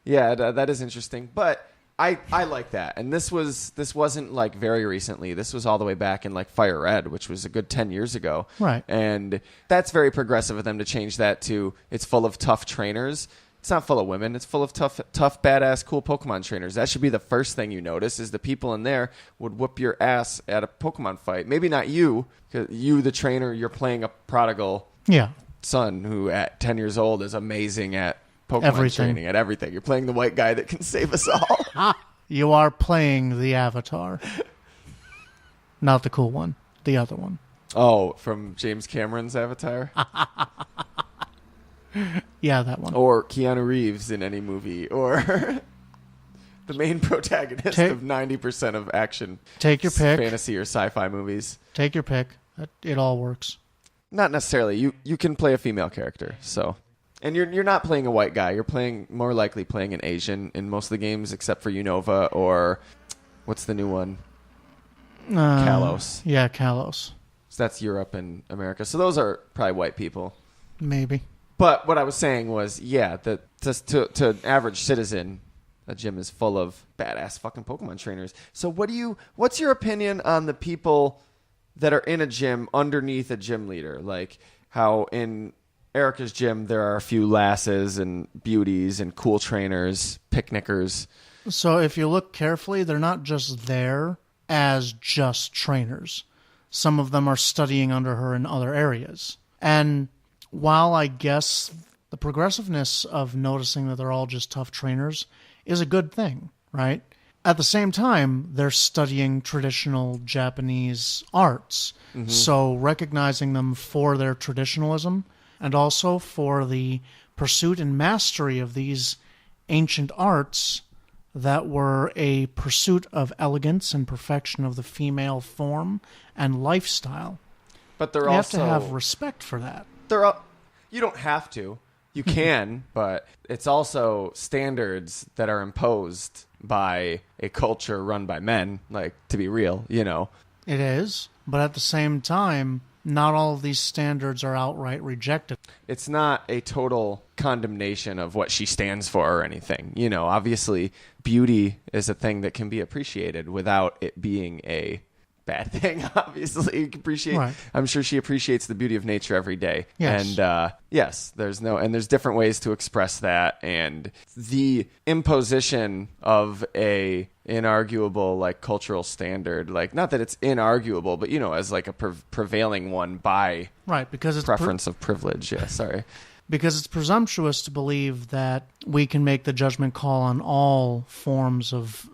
yeah, that is interesting. But I like that. And this wasn't like very recently. This was all the way back in like Fire Red, which was a good 10 years ago. Right. And that's very progressive of them to change that to it's full of tough trainers. It's not full of women. It's full of tough, badass, cool Pokemon trainers. That should be the first thing you notice is the people in there would whoop your ass at a Pokemon fight. Maybe not you, because you, the trainer, you're playing a prodigal son who at 10 years old is amazing at Pokemon training, at everything. You're playing the white guy that can save us all. You are playing the Avatar. Not the cool one. The other one. Oh, from James Cameron's Avatar? Yeah, that one. Or Keanu Reeves in any movie. Or the main protagonist of 90% of action. Take your pick. Fantasy or sci-fi movies. Take your pick. It all works. Not necessarily. You can play a female character, so... And you're not playing a white guy. You're more likely playing an Asian in most of the games, except for Unova or what's the new one? Kalos. Yeah, Kalos. So that's Europe and America. So those are probably white people. Maybe. But what I was saying was, that to an average citizen, a gym is full of badass fucking Pokemon trainers. So what's your opinion on the people that are in a gym underneath a gym leader? Like how in Erika's gym, there are a few lasses and beauties and cool trainers, picnickers. So if you look carefully, they're not just there as just trainers. Some of them are studying under her in other areas. And while I guess the progressiveness of noticing that they're all just tough trainers is a good thing, right? At the same time, they're studying traditional Japanese arts. Mm-hmm. So recognizing them for their traditionalism and also for the pursuit and mastery of these ancient arts that were a pursuit of elegance and perfection of the female form and lifestyle. But you have to have respect for that. You don't have to. You can, but it's also standards that are imposed by a culture run by men, like, to be real, It is, but at the same time, not all of these standards are outright rejected. It's not a total condemnation of what she stands for or anything. Obviously, beauty is a thing that can be appreciated without it being a bad thing. Obviously, you can appreciate. Right. I'm sure she appreciates the beauty of nature every day. Yes. And there's different ways to express that, and the imposition of a inarguable like cultural standard, like not that it's inarguable, but as like a prevailing one by because it's preference of privilege. Yeah, sorry. Because it's presumptuous to believe that we can make the judgment call on all forms of,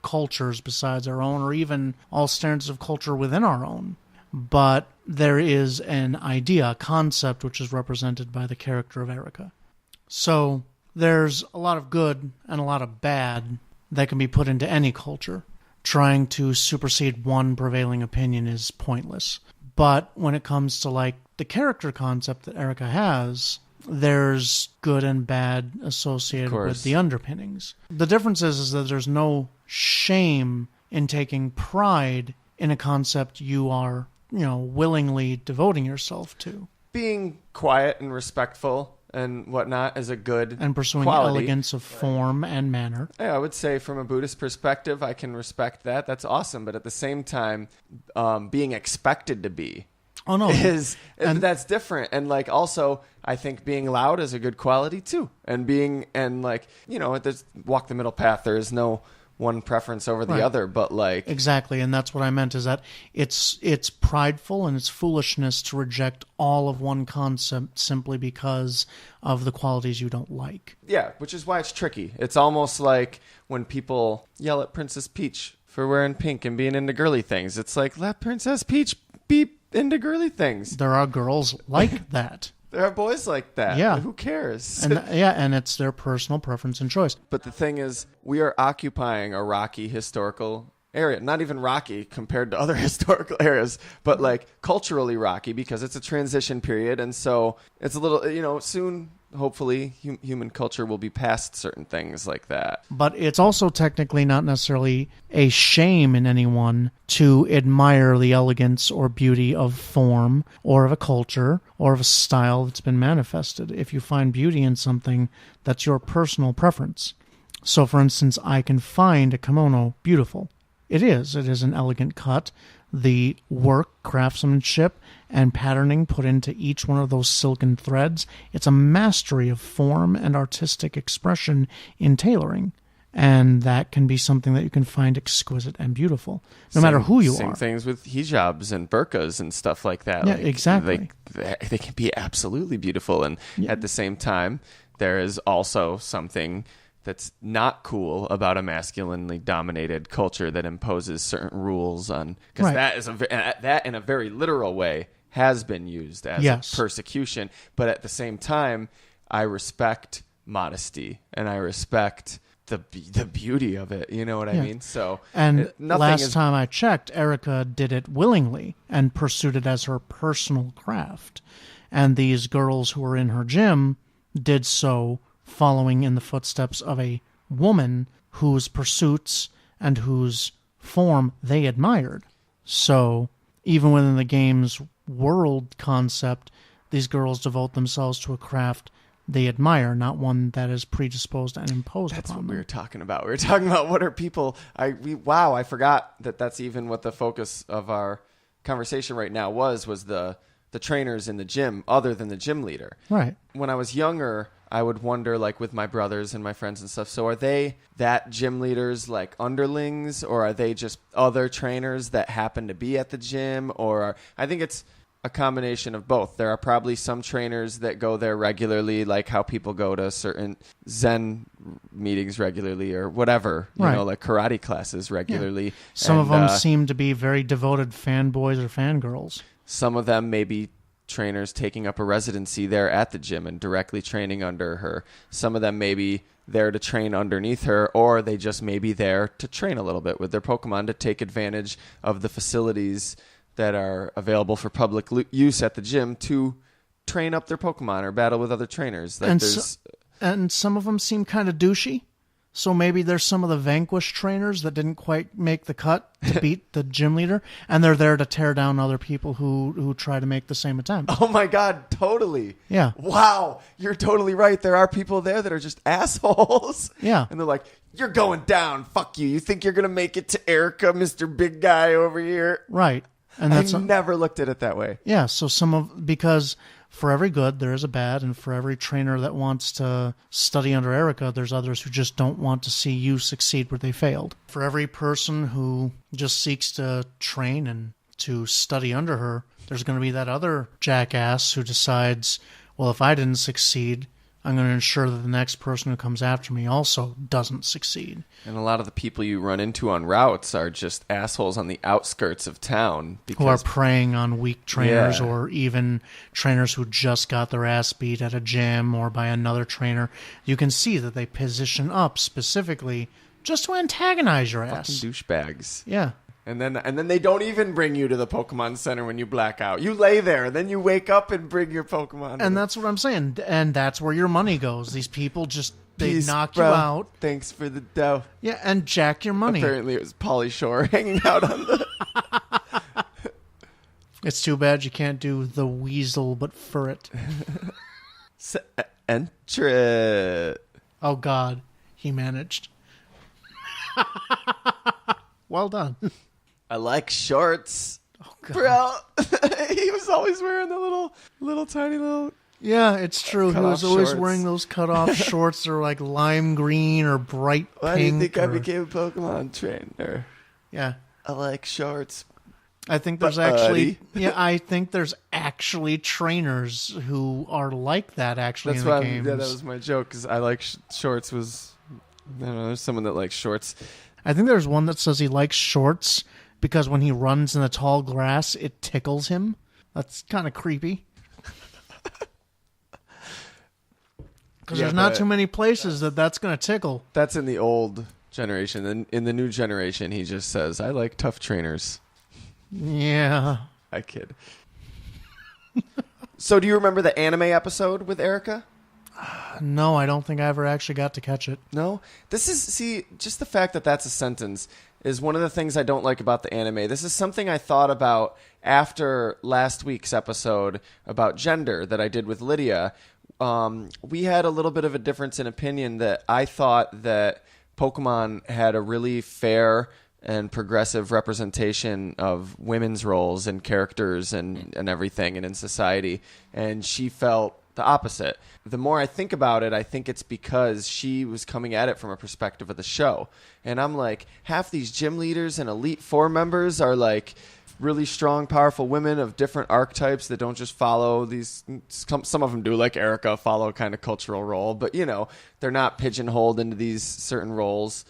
cultures besides our own, or even all standards of culture within our own. but there is an idea, a concept, which is represented by the character of Erika. So there's a lot of good and a lot of bad that can be put into any culture. Trying to supersede one prevailing opinion is pointless. But when it comes to like the character concept that Erika has, there's good and bad associated with the underpinnings. The difference is that there's no shame in taking pride in a concept you are, willingly devoting yourself to. Being quiet and respectful and whatnot is a good and pursuing quality. Elegance of form and manner. Yeah, I would say from a Buddhist perspective, I can respect that. That's awesome. But at the same time, being expected to be that's different. And like also, I think being loud is a good quality too. And there's walk the middle path. There is no one preference over the other, but like exactly, and that's what I meant is that it's prideful and it's foolishness to reject all of one concept simply because of the qualities you don't like. Yeah, which is why it's tricky. It's almost like when people yell at Princess Peach for wearing pink and being into girly things. It's like, let Princess Peach be into girly things. There are girls like that. There are boys like that. Yeah. Who cares? And it's their personal preference and choice. But the thing is, we are occupying a rocky historical area. Not even rocky compared to other historical areas, but like culturally rocky because it's a transition period. And so it's a little, soon, hopefully, human culture will be past certain things like that. But it's also technically not necessarily a shame in anyone to admire the elegance or beauty of form or of a culture or of a style that's been manifested. If you find beauty in something, that's your personal preference. So, for instance, I can find a kimono beautiful. It is an elegant cut. The work, craftsmanship, and patterning put into each one of those silken threads, it's a mastery of form and artistic expression in tailoring. And that can be something that you can find exquisite and beautiful, no matter who you are. Same things with hijabs and burqas and stuff like that. Yeah, exactly. They can be absolutely beautiful. And at the same time, there is also something that's not cool about a masculinely dominated culture that imposes certain rules on, because that in a very literal way has been used as a persecution. But at the same time, I respect modesty and I respect the beauty of it. You know what I mean? So, and last time I checked, Erika did it willingly and pursued it as her personal craft. And these girls who were in her gym did so following in the footsteps of a woman whose pursuits and whose form they admired. So even within the game's world concept, these girls devote themselves to a craft they admire, not one that is predisposed and imposed upon them. That's what we were talking about. We were talking about what are people... I forgot that that's even what the focus of our conversation right now was the trainers in the gym other than the gym leader. Right. When I was younger, I would wonder, like with my brothers and my friends and stuff, so are they that gym leaders like underlings, or are they just other trainers that happen to be at the gym? I think it's a combination of both. There are probably some trainers that go there regularly, like how people go to certain Zen meetings regularly or whatever, like karate classes regularly. Yeah. Some of them seem to be very devoted fanboys or fangirls. Some of them may be trainers taking up a residency there at the gym and directly training under her. Some of them may be there to train underneath her, or they just may be there to train a little bit with their Pokemon to take advantage of the facilities that are available for public use at the gym to train up their Pokemon or battle with other trainers. And some of them seem kind of douchey. So maybe there's some of the Vanquish trainers that didn't quite make the cut to beat the gym leader, and they're there to tear down other people who try to make the same attempt. Oh my God, totally. Yeah. Wow, you're totally right. There are people there that are just assholes. Yeah. And they're like, you're going down. Fuck you. You think you're going to make it to Erika, Mr. Big Guy over here? Right. And I never looked at it that way. Yeah, so because for every good, there is a bad, and for every trainer that wants to study under Erika, there's others who just don't want to see you succeed where they failed. For every person who just seeks to train and to study under her, there's going to be that other jackass who decides, well, if I didn't succeed, I'm going to ensure that the next person who comes after me also doesn't succeed. And a lot of the people you run into on routes are just assholes on the outskirts of town. Who are preying on weak trainers, Yeah. or even trainers who just got their ass beat at a gym or by another trainer. You can see that they position up specifically just to antagonize your ass. Fucking douchebags. Yeah. And then they don't even bring you to the Pokemon Center when you black out. You lay there, and then you wake up and bring your Pokemon. And that's what I'm saying. And that's where your money goes. These people just, they Peace, knock bro. you out. Thanks for the dough. Yeah, and jack your money. Apparently it was Pauly Shore hanging out on the... It's too bad you can't do the weasel, but for it. Enter. Oh, God. He managed. Well done. I like shorts. Oh, God. Bro, he was always wearing the little tiny little... Yeah, it's true. He Cut-off was always shorts. wearing those cut-off shorts. They're like lime green or bright Why do you pink. think I became a Pokemon trainer? Yeah. I like shorts. I think there's I think there's actually trainers who are like that actually That's in the why games. that was my joke, because I like shorts was... I don't know, there's someone that likes shorts. I think there's one that says he likes shorts because when he runs in the tall grass, it tickles him. That's kind of creepy. Because there's not too many places that's going to tickle. That's in the old generation. Then in the new generation, he just says, I like tough trainers. Yeah. I kid. So do you remember the anime episode with Erika? No, I don't think I ever actually got to catch it. No? Just the fact that that's a sentence is one of the things I don't like about the anime. This is something I thought about after last week's episode about gender that I did with Lydia. We had a little bit of a difference in opinion that I thought that Pokemon had a really fair and progressive representation of women's roles and characters and everything and in society. And she felt the opposite. The more I think about it, I think it's because she was coming at it from a perspective of the show. And I'm like, half these gym leaders and Elite Four members are like really strong, powerful women of different archetypes that don't just follow these. Some of them do, like Erika, follow kind of cultural role. But, they're not pigeonholed into these certain roles.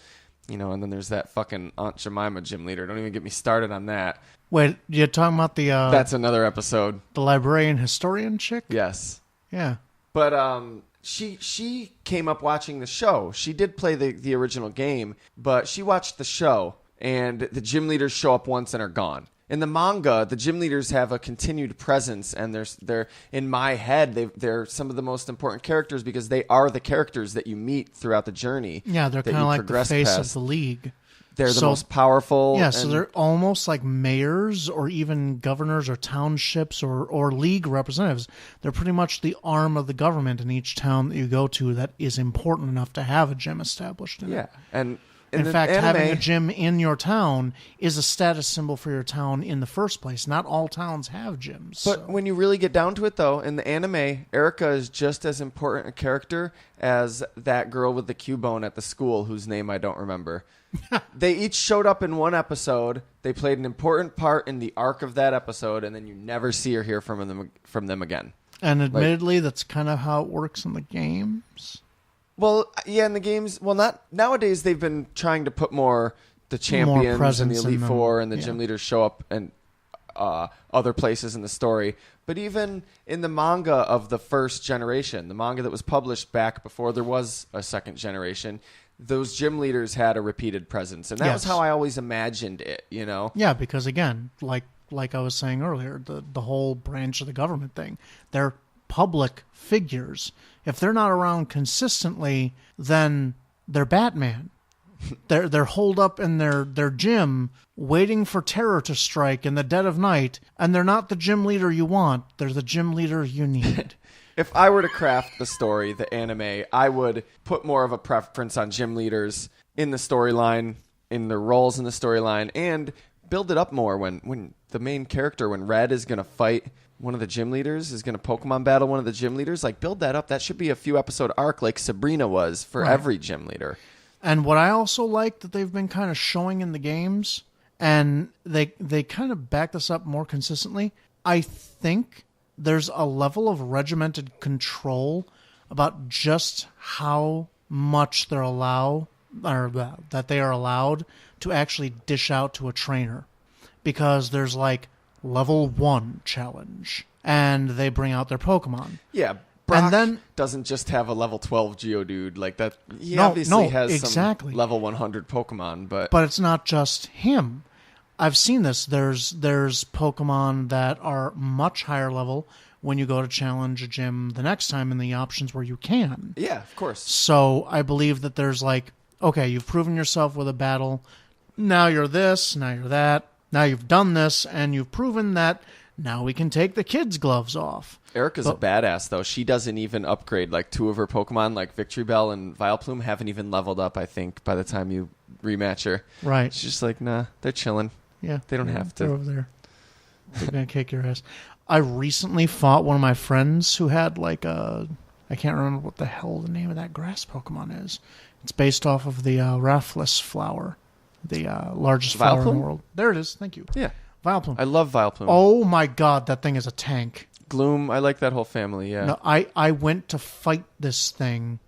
And then there's that fucking Aunt Jemima gym leader. Don't even get me started on that. Wait, you're talking about the That's another episode. the librarian historian chick? Yes. Yeah. But she came up watching the show. She did play the original game, but she watched the show, and the gym leaders show up once and are gone. In the manga, the gym leaders have a continued presence, and they're in my head, they're some of the most important characters because they are the characters that you meet throughout the journey. Yeah, they're kind of like the face of the league. They're the most powerful. Yeah, so they're almost like mayors or even governors or townships or league representatives. They're pretty much the arm of the government in each town that you go to that is important enough to have a gym established in it. Yeah, and in fact, having a gym in your town is a status symbol for your town in the first place. Not all towns have gyms. But when you really get down to it, though, in the anime, Erika is just as important a character as that girl with the Cubone at the school whose name I don't remember. They each showed up in one episode. They played an important part in the arc of that episode, and then you never see or hear from them again. And admittedly, that's kind of how it works in the games. Well, yeah, in the games. Well, not nowadays. They've been trying to put more the champions and the Elite Four and the gym leaders show up and other places in the story. But even in the manga of the first generation, the manga that was published back before there was a second generation, those gym leaders had a repeated presence, and that was how I always imagined it. Yeah, because again, like I was saying earlier, the whole branch of the government thing, they're public figures. If they're not around consistently, then they're Batman. They're holed up in their gym waiting for terror to strike in the dead of night, and they're not the gym leader you want. They're the gym leader you need. If I were to craft the story, the anime, I would put more of a preference on gym leaders in the storyline, in their roles in the storyline, and build it up more when the main character, when Red is going to fight one of the gym leaders, is going to Pokemon battle one of the gym leaders, like build that up. That should be a few episode arc like Sabrina was for every gym leader. And what I also like that they've been kind of showing in the games, and they kind of back this up more consistently, I think there's a level of regimented control about just how much that they are allowed to actually dish out to a trainer, because there's like level 1 challenge and they bring out their Pokemon. Yeah. Brock and then doesn't just have a level 12 Geodude like that. He obviously has exactly. some level 100 Pokemon, but it's not just him. I've seen this. There's Pokemon that are much higher level when you go to challenge a gym the next time in the options where you can. Yeah, of course. So I believe that there's like, okay, you've proven yourself with a battle. Now you're this, now you're that. Now you've done this, and you've proven that now we can take the kids' gloves off. Erika's a badass, though. She doesn't even upgrade. Like 2 of her Pokemon, like Victory Bell and Vileplume, haven't even leveled up, I think, by the time you rematch her. Right. She's just like, nah, they're chilling. Yeah. They don't have to. They're over there. They're going to kick your ass. I recently fought one of my friends who had like I can't remember what the hell the name of that grass Pokemon is. It's based off of the Raffles flower, the largest flower in the world. There it is. Thank you. Yeah. Vileplume. I love Vileplume. Oh my god, that thing is a tank. Gloom, I like that whole family, yeah. No, I went to fight this thing.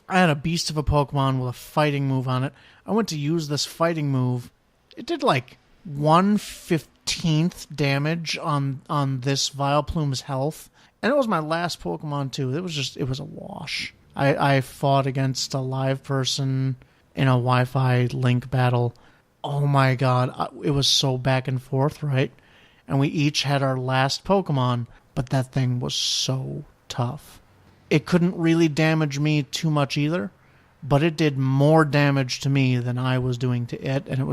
I had a beast of a Pokemon with a fighting move on it. I went to use this fighting move. It did like 1/15th damage on this Vileplume's health. And it was my last Pokemon too. It was a wash. I fought against a live person in a Wi-Fi link battle. Oh my god, it was so back and forth, right? And we each had our last Pokemon, but that thing was so tough. It couldn't really damage me too much either, but it did more damage to me than I was doing to it, and it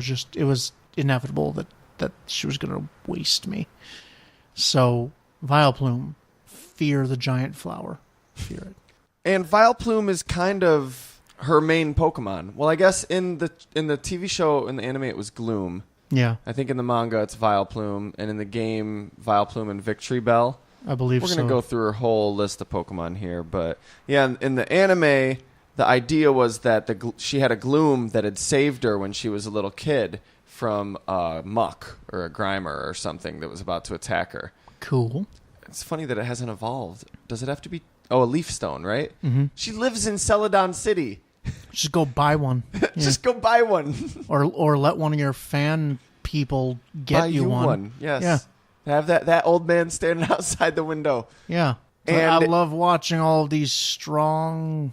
was inevitable that she was going to waste me. So, Vileplume, fear the giant flower. Fear it. And Vileplume is kind of her main Pokemon. Well, I guess in the TV show, in the anime, it was Gloom. Yeah. I think in the manga, it's Vileplume. And in the game, Vileplume and Victory Bell. I believe so. We're going to go through her whole list of Pokemon here. But, yeah, in the anime, the idea was that she had a Gloom that had saved her when she was a little kid from a Muck or a Grimer or something that was about to attack her. Cool. It's funny that it hasn't evolved. Does it have to be... Oh, a Leaf Stone, right? Mm-hmm. She lives in Celadon City. Just go buy one. Yeah. Just go buy one. or let one of your fan people get buy you one. Yes. Yeah. Have that old man standing outside the window. Yeah. And I love watching all of these strong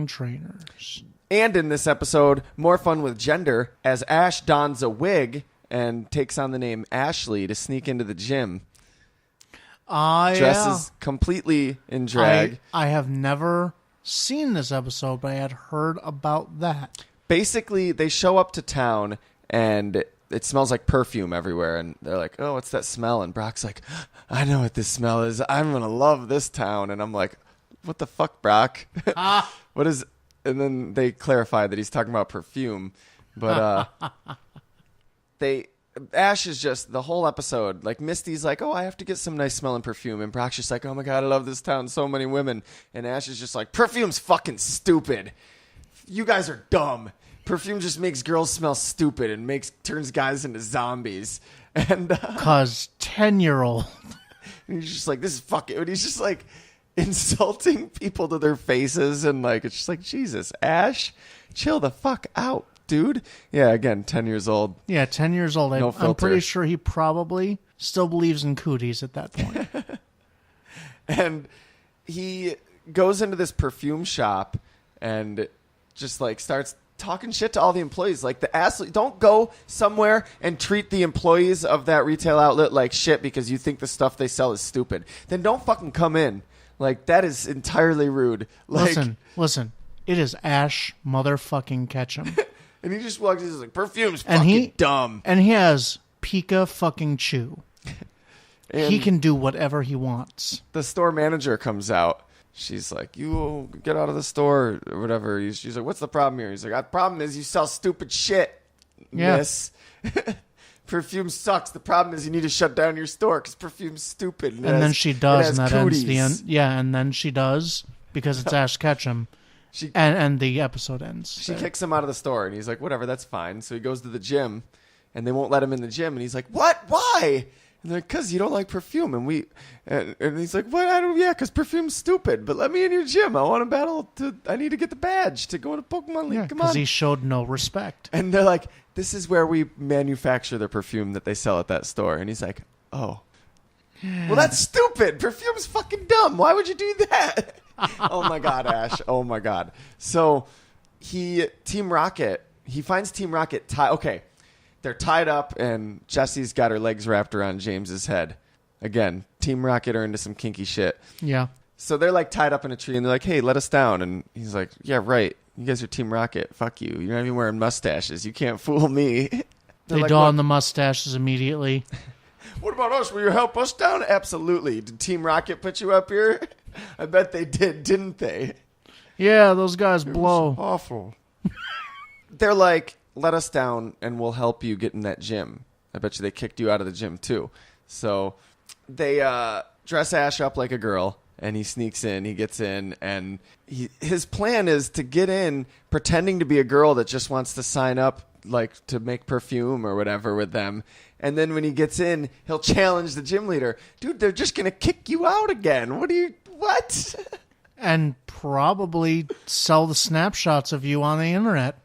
trainers. And in this episode, more fun with gender, as Ash dons a wig and takes on the name Ashley to sneak into the gym. Dresses completely in drag. I have never seen this episode, but I had heard about that. Basically, they show up to town, and it smells like perfume everywhere. And they're like, oh, what's that smell? And Brock's like, I know what this smell is. I'm going to love this town. And I'm like, what the fuck, Brock? What is... And then they clarify that he's talking about perfume. But Ash is just, the whole episode, like Misty's like, oh, I have to get some nice smelling perfume. And Brock's just like, oh my God, I love this town. So many women. And Ash is just like, perfume's fucking stupid. You guys are dumb. Perfume just makes girls smell stupid and turns guys into zombies. And because 10-year-old. And he's just like, this is fucking, and he's just like insulting people to their faces. And like, it's just like, Jesus, Ash, chill the fuck out, dude. Yeah, again, 10 years old. Yeah, 10 years old. No I'm filter. pretty sure he probably still believes in cooties at that point. And he goes into this perfume shop and just like starts talking shit to all the employees. Like, the asshole, don't go somewhere and treat the employees of that retail outlet like shit because you think the stuff they sell is stupid. Then don't fucking come in. Like, that is entirely rude. Like, Listen. It is Ash motherfucking Ketchum. And he just walks in and he's like, perfume's fucking dumb. And he has Pika fucking Chew. And he can do whatever he wants. the store manager comes out. She's like, you get out of the store or whatever. She's like, what's the problem here? He's like, the problem is you sell stupid shit, miss. Perfume sucks. The problem is you need to shut down your store because perfume's stupid. And then she does, and that ends the cooties. end. Yeah, and then she does because it's Ash Ketchum. And the episode ends. She kicks him out of the store, and he's like, whatever, that's fine. So he goes to the gym, and they won't let him in the gym. And he's like, what? Why? And they're like, because you don't like perfume. And he's like, what? Yeah, because perfume's stupid. But let me in your gym. I want to battle. I need to get the badge to go to Pokemon League. Yeah, Come on. because he showed no respect. And they're like, this is where we manufacture the perfume that they sell at that store. And he's like, oh. Well, that's stupid. Perfume's fucking dumb. Why would you do that? Oh, my God, Ash. Oh, my God. So he finds Team Rocket okay. They're tied up, and Jessie's got her legs wrapped around James's head. Again, Team Rocket are into some kinky shit. Yeah. So they're like tied up in a tree, and they're like, hey, let us down. And he's like, yeah, right. You guys are Team Rocket. Fuck you. You're not even wearing mustaches. You can't fool me. They like, don the mustaches immediately. What about us? Will you help us down? Absolutely. Did Team Rocket put you up here? I bet they did, didn't they? Yeah, those guys blow. Awful. They're like, let us down and we'll help you get in that gym. I bet you they kicked you out of the gym too. So they dress Ash up like a girl, and he sneaks in. He gets in, and his plan is to get in pretending to be a girl that just wants to sign up, like to make perfume or whatever with them. And then when he gets in, he'll challenge the gym leader. Dude, they're just going to kick you out again. What? And probably sell the snapshots of you on the internet.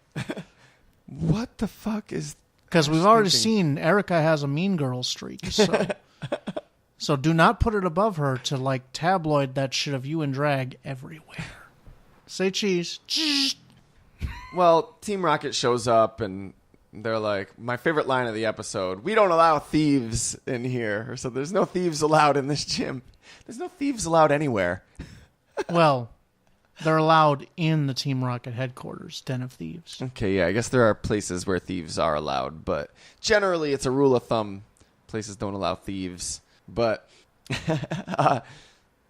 What the fuck is... Because we've already seen Erika has a mean girl streak. So do not put it above her to like tabloid that shit of you in drag everywhere. Say cheese. Well, Team Rocket shows up, and they're like, my favorite line of the episode, we don't allow thieves in here. So there's no thieves allowed in this gym. There's no thieves allowed anywhere. Well, they're allowed in the Team Rocket headquarters, Den of Thieves. Okay, yeah, I guess there are places where thieves are allowed, but generally it's a rule of thumb. Places don't allow thieves. But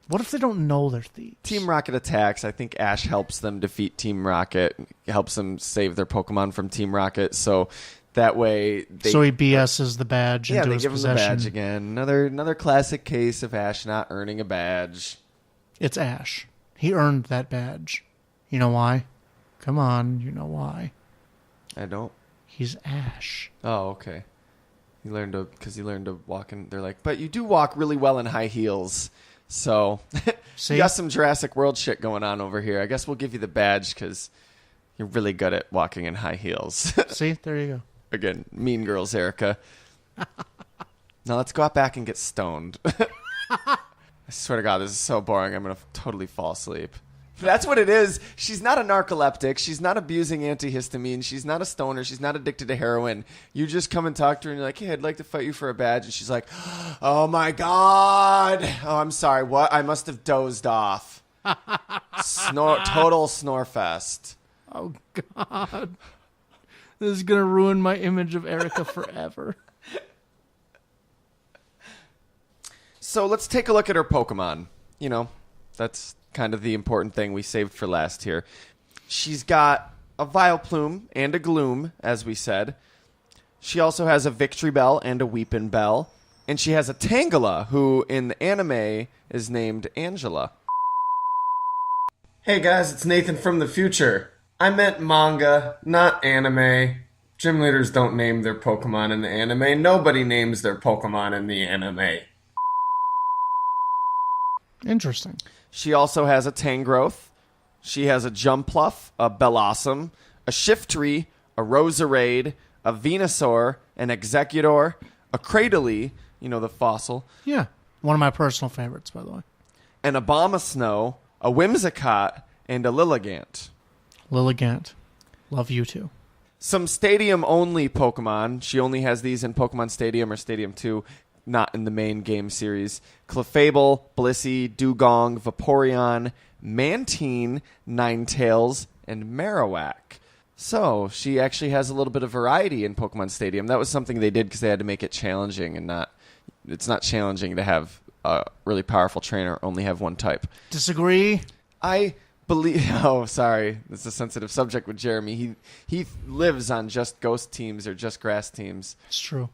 what if they don't know they're thieves? Team Rocket attacks. I think Ash helps them defeat Team Rocket, helps them save their Pokemon from Team Rocket, so that way so he BS's the badge into his possession. Yeah, they give him the badge again. Another classic case of Ash not earning a badge. It's Ash. He earned that badge. You know why? Come on, you know why. I don't. He's Ash. Oh, okay. He learned to walk in. They're like, but you do walk really well in high heels. So you got some Jurassic World shit going on over here. I guess we'll give you the badge because you're really good at walking in high heels. See, there you go. Again, mean girls, Erika. Now let's go out back and get stoned. I swear to God, this is so boring. I'm going to totally fall asleep. That's what it is. She's not a narcoleptic. She's not abusing antihistamine. She's not a stoner. She's not addicted to heroin. You just come and talk to her and you're like, hey, I'd like to fight you for a badge. And she's like, oh, my God. Oh, I'm sorry. What? I must have dozed off. Total snore fest. Oh, God. This is going to ruin my image of Erika forever. So let's take a look at her Pokemon. You know, that's kind of the important thing we saved for last here. She's got a Vileplume and a Gloom, as we said. She also has a Victory Bell and a Weepin' Bell. And she has a Tangela, who in the anime is named Angela. Hey guys, it's Nathan from the future. I meant manga, not anime. Gym leaders don't name their Pokemon in the anime. Nobody names their Pokemon in the anime. Interesting. She also has a Tangrowth. She has a Jumpluff, a Bellossom, a Shiftry, a Roserade, a Venusaur, an Executor, a Cradily, you know, the fossil. Yeah. One of my personal favorites, by the way. An Abomasnow, a Whimsicott, and a Lilligant. Lilligant. Love you too. Some Stadium-only Pokemon. She only has these in Pokemon Stadium or Stadium 2. Not in the main game series. Clefable, Blissey, Dugong, Vaporeon, Mantine, Ninetales, and Marowak. So she actually has a little bit of variety in Pokemon Stadium. That was something they did because they had to make it challenging, and it's not challenging to have a really powerful trainer only have one type. Disagree. I believe... Oh, sorry. It's a sensitive subject with Jeremy. He lives on just ghost teams or just grass teams. It's true.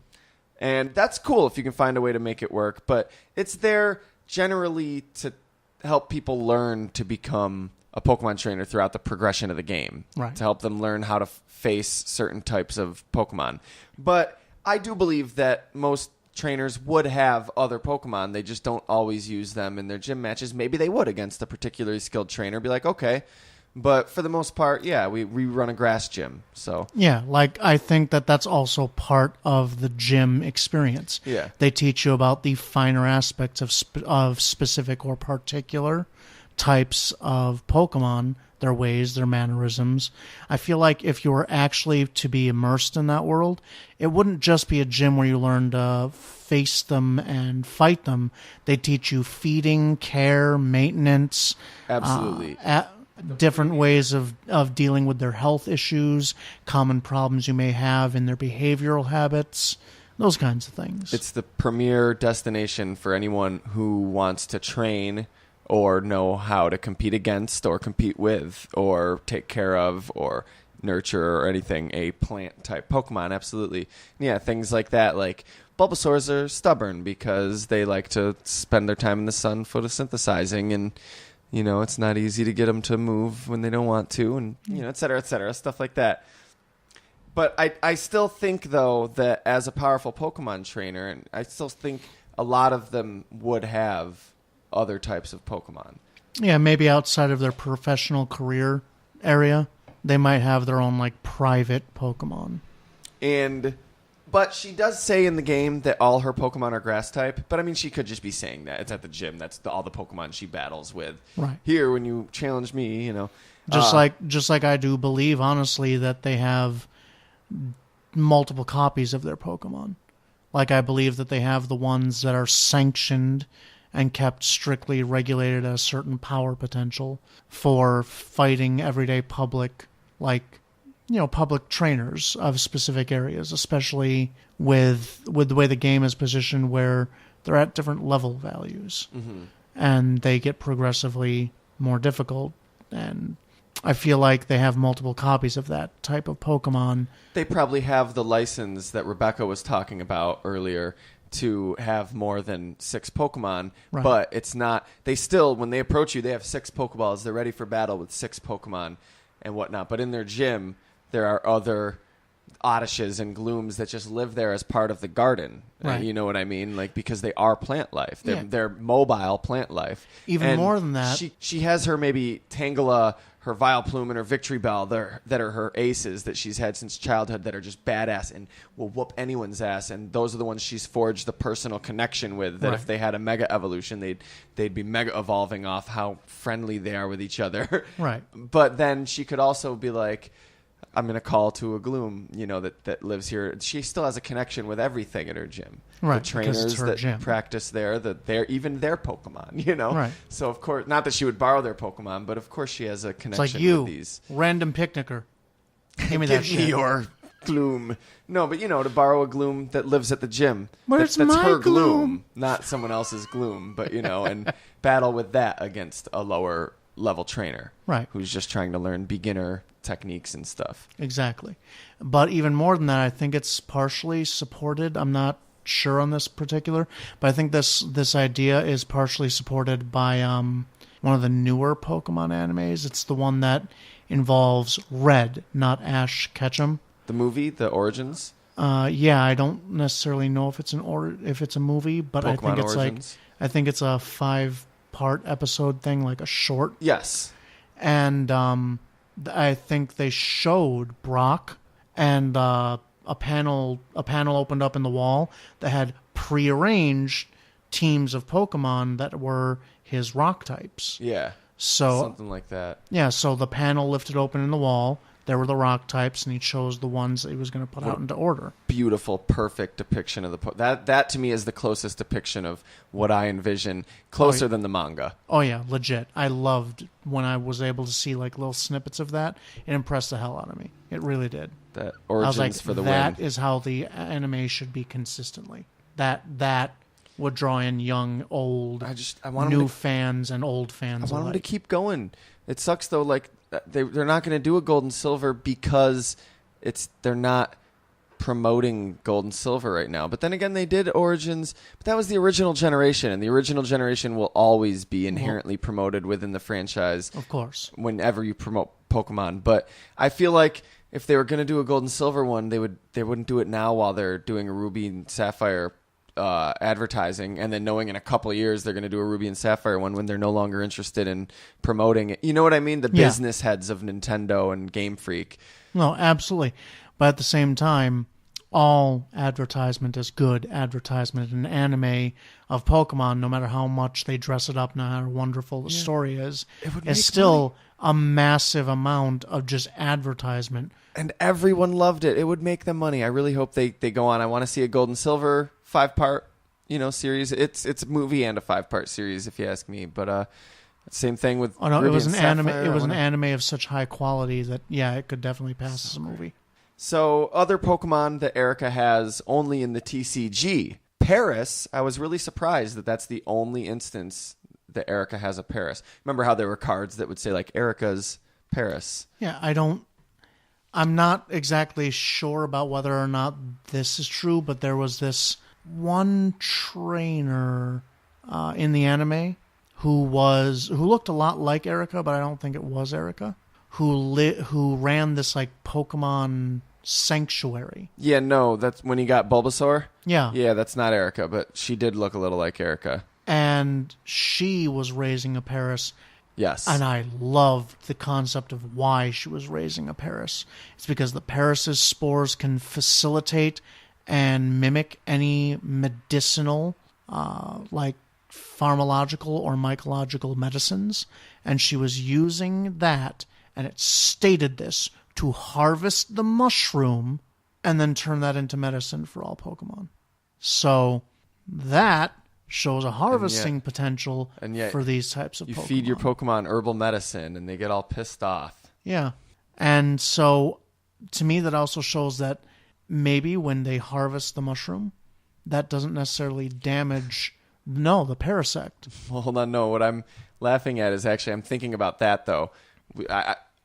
And that's cool if you can find a way to make it work. But it's there generally to help people learn to become a Pokemon trainer throughout the progression of the game. Right. To help them learn how to face certain types of Pokemon. But I do believe that most trainers would have other Pokemon. They just don't always use them in their gym matches. Maybe they would against a particularly skilled trainer. Be like, okay. But for the most part, yeah, we run a grass gym. So yeah, like I think that's also part of the gym experience. Yeah. They teach you about the finer aspects of specific or particular types of Pokemon, their ways, their mannerisms. I feel like if you were actually to be immersed in that world, it wouldn't just be a gym where you learn to face them and fight them. They teach you feeding, care, maintenance. absolutely. Different ways of dealing with their health issues, common problems you may have in their behavioral habits, those kinds of things. It's the premier destination for anyone who wants to train or know how to compete against or compete with or take care of or nurture or anything, a plant-type Pokemon, absolutely. Yeah, things like that. Like Bulbasaurs are stubborn because they like to spend their time in the sun photosynthesizing, and it's not easy to get them to move when they don't want to, and, et cetera, stuff like that. But I still think, though, that as a powerful Pokemon trainer, and I still think a lot of them would have other types of Pokemon. Yeah, maybe outside of their professional career area, they might have their own, like, private Pokemon. But she does say in the game that all her Pokemon are grass type. But I mean, she could just be saying that. It's at the gym. That's all the Pokemon she battles with. Right. Here, when you challenge me, Just like I do believe, honestly, that they have multiple copies of their Pokemon. Like I believe that they have the ones that are sanctioned and kept strictly regulated at a certain power potential for fighting everyday public, like, public trainers of specific areas, especially with the way the game is positioned where they're at different level values. Mm-hmm. And they get progressively more difficult. And I feel like they have multiple copies of that type of Pokemon. They probably have the license that Rebecca was talking about earlier to have more than 6 Pokemon, right. But it's not. They still, when they approach you, they have 6 Pokeballs. They're ready for battle with 6 Pokemon and whatnot. But in their gym, there are other Oddishes and Glooms that just live there as part of the garden. Right. You know what I mean? Like, because they are plant life. They're mobile plant life. Even more than that. She has her maybe Tangela, her Vileplume, and her Victory Bell that are her aces that she's had since childhood that are just badass and will whoop anyone's ass. And those are the ones she's forged the personal connection with, that right. if they had a Mega Evolution, they'd be Mega Evolving off how friendly they are with each other. Right. But then she could also be like, I'm going to call to a Gloom, that lives here. She still has a connection with everything at her gym. Right, the trainers that gym. practice there, even their Pokemon, Right. So, of course, not that she would borrow their Pokemon, but of course she has a connection it's like you, with these. random picnicker. Give me that Give me shit. your Gloom. No, but, to borrow a Gloom that lives at the gym. Where's that's my her Gloom? Not someone else's Gloom, but, and battle with that against a lower level trainer. Right. Who's just trying to learn beginner techniques and stuff. Exactly. But even more than that, I think it's partially supported. I'm not sure on this particular, but I think this idea is partially supported by one of the newer Pokemon animes. It's the one that involves Red, not Ash Ketchum. The movie, The Origins? Yeah, I don't necessarily know if it's if it's a movie, but Pokemon Origins. I think it's a 5-part episode thing, like a short. Yes. And I think they showed Brock, and a panel opened up in the wall that had prearranged teams of Pokemon that were his rock types. Yeah. So something like that. Yeah, so the panel lifted open in the wall. There were the rock types, and he chose the ones that he was going to put out into order. Beautiful, perfect depiction of that to me is the closest depiction of what I envision, closer than the manga. Oh yeah, legit. I loved when I was able to see like little snippets of that. It impressed the hell out of me. It really did. That Origins I was like, for the that win. is how the anime should be consistently. That would draw in young, old, new fans and old fans. I want them to keep going. It sucks though. Like they're not going to do a Gold and Silver because they're not promoting Gold and Silver right now. But then again, they did Origins, but that was the original generation, and the original generation will always be inherently promoted within the franchise. Of course, whenever you promote Pokemon. But I feel like if they were going to do a Gold and Silver one, they wouldn't do it now while they're doing a Ruby and Sapphire advertising, and then knowing in a couple of years they're going to do a Ruby and Sapphire one when they're no longer interested in promoting it. You know what I mean? The business heads of Nintendo and Game Freak. No, absolutely. But at the same time, all advertisement is good advertisement. An anime of Pokemon, no matter how much they dress it up, no matter how wonderful the story is still a massive amount of just advertisement. And everyone loved it. It would make them money. I really hope they go on. I want to see a Gold and Silver 5-part, series. It's a movie and a 5-part series, if you ask me. But same thing with Ruby it was and an anime. Sapphire. It was an anime of such high quality that it could definitely pass as a movie. So other Pokemon that Erika has only in the TCG. Paris, I was really surprised that that's the only instance that Erika has a Paris. Remember how there were cards that would say like Erika's Paris? Yeah, I'm not exactly sure about whether or not this is true, but there was this one trainer in the anime who looked a lot like Erika, but I don't think it was Erika, who ran this like Pokemon sanctuary. Yeah, no, that's when he got Bulbasaur. Yeah. Yeah, that's not Erika, but she did look a little like Erika. And she was raising a Paris. Yes. And I loved the concept of why she was raising a Paris. It's because the Paris's spores can facilitate and mimic any medicinal, like pharmacological or mycological medicines. And she was using that, and it stated this, to harvest the mushroom and then turn that into medicine for all Pokemon. So that shows a harvesting potential for these types of Pokemon. You feed your Pokemon herbal medicine and they get all pissed off. Yeah. And so to me that also shows that maybe when they harvest the mushroom, that doesn't necessarily damage the parasect. Well, hold on. No, what I'm laughing at is actually I'm thinking about that though.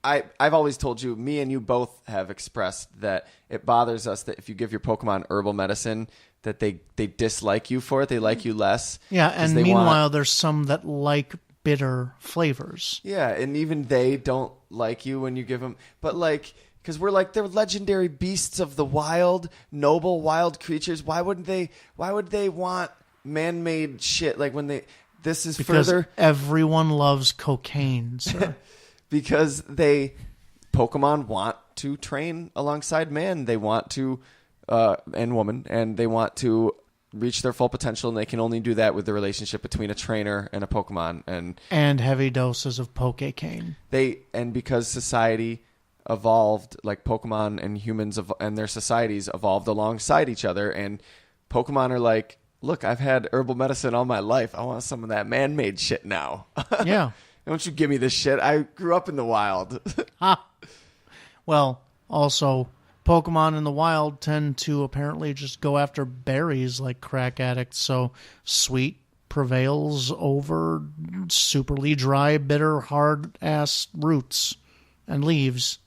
I've always told you, me and you both have expressed that it bothers us that if you give your Pokemon herbal medicine, that they dislike you for it. They like you less. Yeah, and meanwhile, there's some that like bitter flavors. Yeah, and even they don't like you when you give them. But like, because we're like, they're legendary beasts of the wild, noble wild creatures. Why would they want man-made shit? Like when because further. Everyone loves cocaine, sir. Because Pokemon want to train alongside man. They want to, and woman, and they want to reach their full potential, and they can only do that with the relationship between a trainer and a Pokemon. And heavy doses of Pokécane. And because society evolved, like Pokemon and humans and their societies evolved alongside each other, and Pokemon are like, look, I've had herbal medicine all my life. I want some of that man-made shit now. Yeah. Don't you give me this shit. I grew up in the wild. Well, also, Pokemon in the wild tend to apparently just go after berries like crack addicts, so sweet prevails over superly dry, bitter, hard-ass roots and leaves.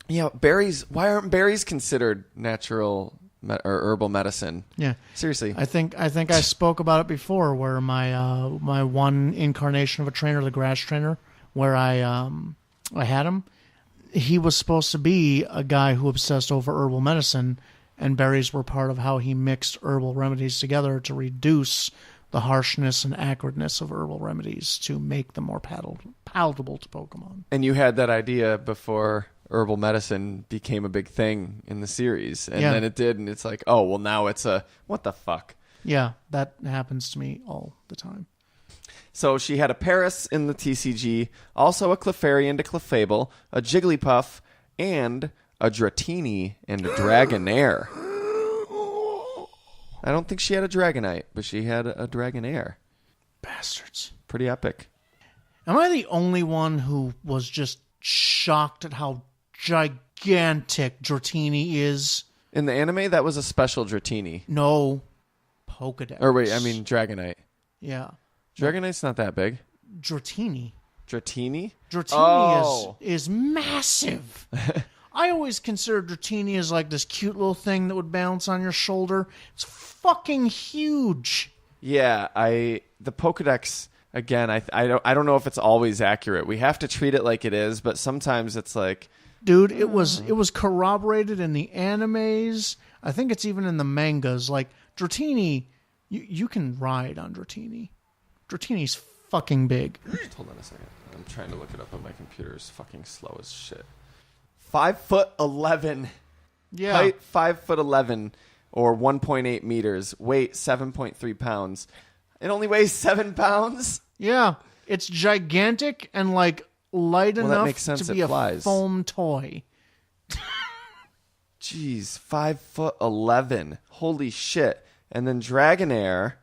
Yeah, berries. Why aren't berries considered natural or herbal medicine? Yeah, seriously. I think I spoke about it before, where my one incarnation of a trainer, the grass trainer, where I had him. He was supposed to be a guy who obsessed over herbal medicine, and berries were part of how he mixed herbal remedies together to reduce the harshness and acridness of herbal remedies to make them more palatable to Pokemon. And you had that idea before herbal medicine became a big thing in the series, and then it did, and it's like, oh, well, now it's what the fuck? Yeah, that happens to me all the time. So she had a Paris in the TCG, also a Clefairy and a Clefable, a Jigglypuff, and a Dratini and a Dragonair. I don't think she had a Dragonite, but she had a Dragonair. Bastards. Pretty epic. Am I the only one who was just shocked at how gigantic Dratini is? In the anime, that was a special Dratini. No. Pokedex. Or wait, I mean Dragonite. Yeah. Dragonite's not that big. Dratini. Dratini? Dratini is massive. I always considered Dratini as like this cute little thing that would bounce on your shoulder. It's fucking huge. Yeah, the Pokedex, again, I don't know if it's always accurate. We have to treat it like it is, but sometimes it's like... Dude, it was corroborated in the animes. I think it's even in the mangas. Like, Dratini You can ride on Dratini. Dratini's fucking big. Hold on a second. I'm trying to look it up on my computer. It's fucking slow as shit. 5'11". Yeah. Height 5'11", or 1.8 meters. Weight 7.3 pounds. It only weighs 7 pounds. Yeah. It's gigantic and like light Well, that enough makes sense. to be It a flies. foam toy. Jeez, 5'11". Holy shit. And then Dragonair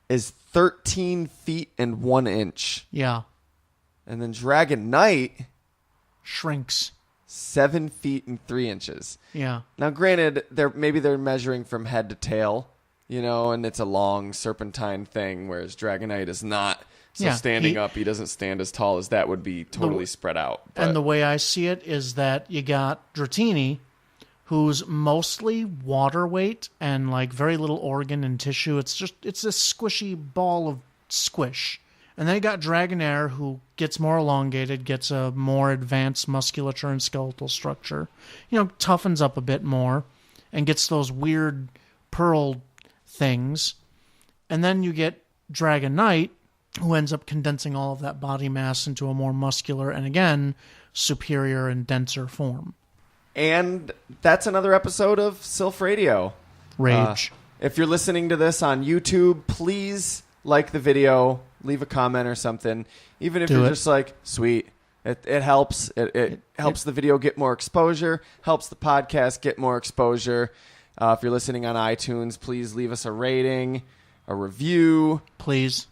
is 13 feet and 1 inch. Yeah. And then Dragon Knight, Shrinks. 7 feet and 3 inches. Yeah. Now, granted, maybe they're measuring from head to tail, you know, and it's a long serpentine thing, whereas Dragonite is not. So Yeah, standing up, he doesn't stand as tall as that would be totally spread out. But And the way I see it is that you got Dratini, who's mostly water weight and like very little organ and tissue. It's a squishy ball of squish. And then you got Dragonair, who gets more elongated, gets a more advanced musculature and skeletal structure. You know, toughens up a bit more and gets those weird pearl things. And then you get Dragon Knight, who ends up condensing all of that body mass into a more muscular and, again, superior and denser form. And that's another episode of Silph Radio. Rage. If you're listening to this on YouTube, please like the video, leave a comment or something. Even if you're just like, sweet. It helps. It helps the video get more exposure, helps the podcast get more exposure. If you're listening on iTunes, please leave us a rating, a review. Please.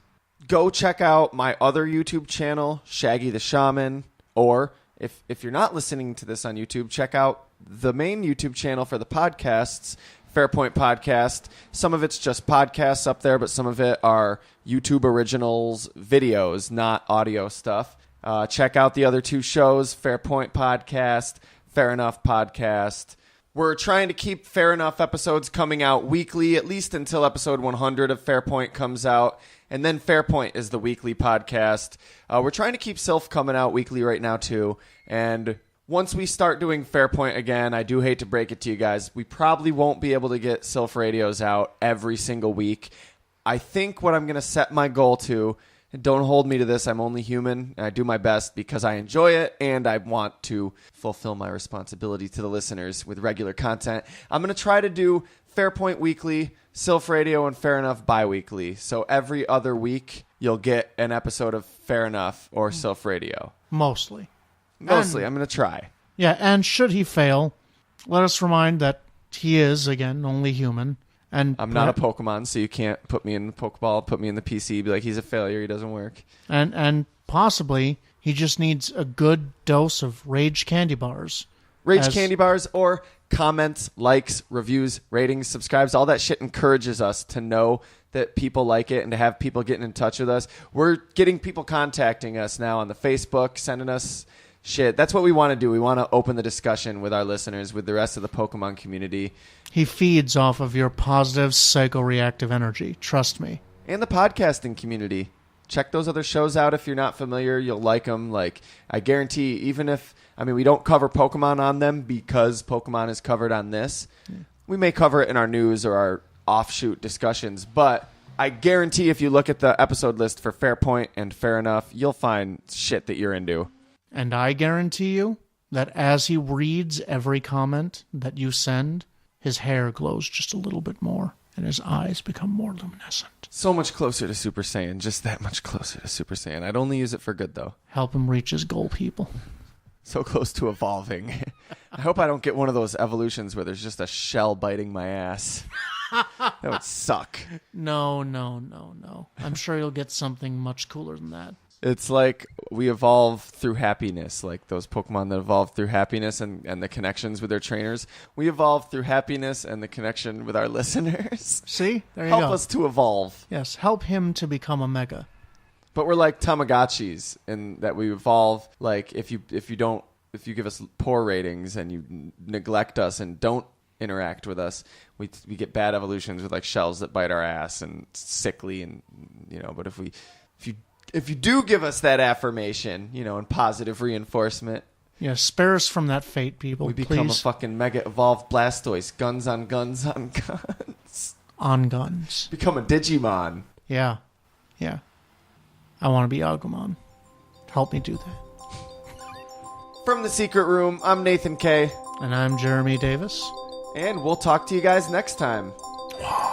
Go check out my other YouTube channel, Shaggy the Shaman. Or if you're not listening to this on YouTube, check out the main YouTube channel for the podcasts, Fairpoint Podcast. Some of it's just podcasts up there, but some of it are YouTube originals, videos, not audio stuff. Check out the other two shows, Fairpoint Podcast, Fair Enough Podcast. We're trying to keep Fair Enough episodes coming out weekly, at least until episode 100 of Fairpoint comes out. And then Fairpoint is the weekly podcast. We're trying to keep Silph coming out weekly right now, too. And once we start doing Fairpoint again, I do hate to break it to you guys, we probably won't be able to get Silph Radios out every single week. I think what I'm going to set my goal to, and don't hold me to this, I'm only human, and I do my best because I enjoy it, and I want to fulfill my responsibility to the listeners with regular content. I'm going to try to do Fairpoint weekly, Silph Radio, and Fair Enough bi-weekly. So every other week, you'll get an episode of Fair Enough or Silph Radio. Mostly. I'm going to try. Yeah, and should he fail, let us remind that he is, again, only human. And I'm not a Pokemon, so you can't put me in the Pokeball, put me in the PC, be like, he's a failure, he doesn't work. And possibly he just needs a good dose of Rage candy bars. Candy bars, or comments, likes, reviews, ratings, subscribes, all that shit encourages us to know that people like it and to have people getting in touch with us. We're getting people contacting us now on the Facebook, sending us shit. That's what we want to do. We want to open the discussion with our listeners, with the rest of the Pokemon community. He feeds off of your positive psychoreactive energy. Trust me. And the podcasting community. Check those other shows out if you're not familiar. You'll like them. Like, I guarantee, even if, we don't cover Pokemon on them because Pokemon is covered on this. Yeah. We may cover it in our news or our offshoot discussions, but I guarantee if you look at the episode list for Fairpoint and Fair Enough, you'll find shit that you're into. And I guarantee you that as he reads every comment that you send, his hair glows just a little bit more and his eyes become more luminescent. So much closer to Super Saiyan, just that much closer to Super Saiyan. I'd only use it for good, though. Help him reach his goal, people. So close to evolving. I hope I don't get one of those evolutions where there's just a shell biting my ass. That would suck. No. I'm sure you'll get something much cooler than that. It's like we evolve through happiness, like those Pokemon that evolve through happiness and the connections with their trainers. We evolve through happiness and the connection with our listeners. See? There you go. Help us to evolve. Yes, help him to become a mega. But we're like Tamagotchis in that we evolve. Like if you give us poor ratings and you neglect us and don't interact with us, we get bad evolutions with like shells that bite our ass and sickly, and but if you do give us that affirmation, and positive reinforcement. Yeah, spare us from that fate, people. We become please. A fucking mega evolved Blastoise. Guns on guns on guns. on guns. Become a Digimon. Yeah. Yeah. I want to be Agumon. Help me do that. From the Secret Room, I'm Nathan K. And I'm Jeremy Davis. And we'll talk to you guys next time. Wow.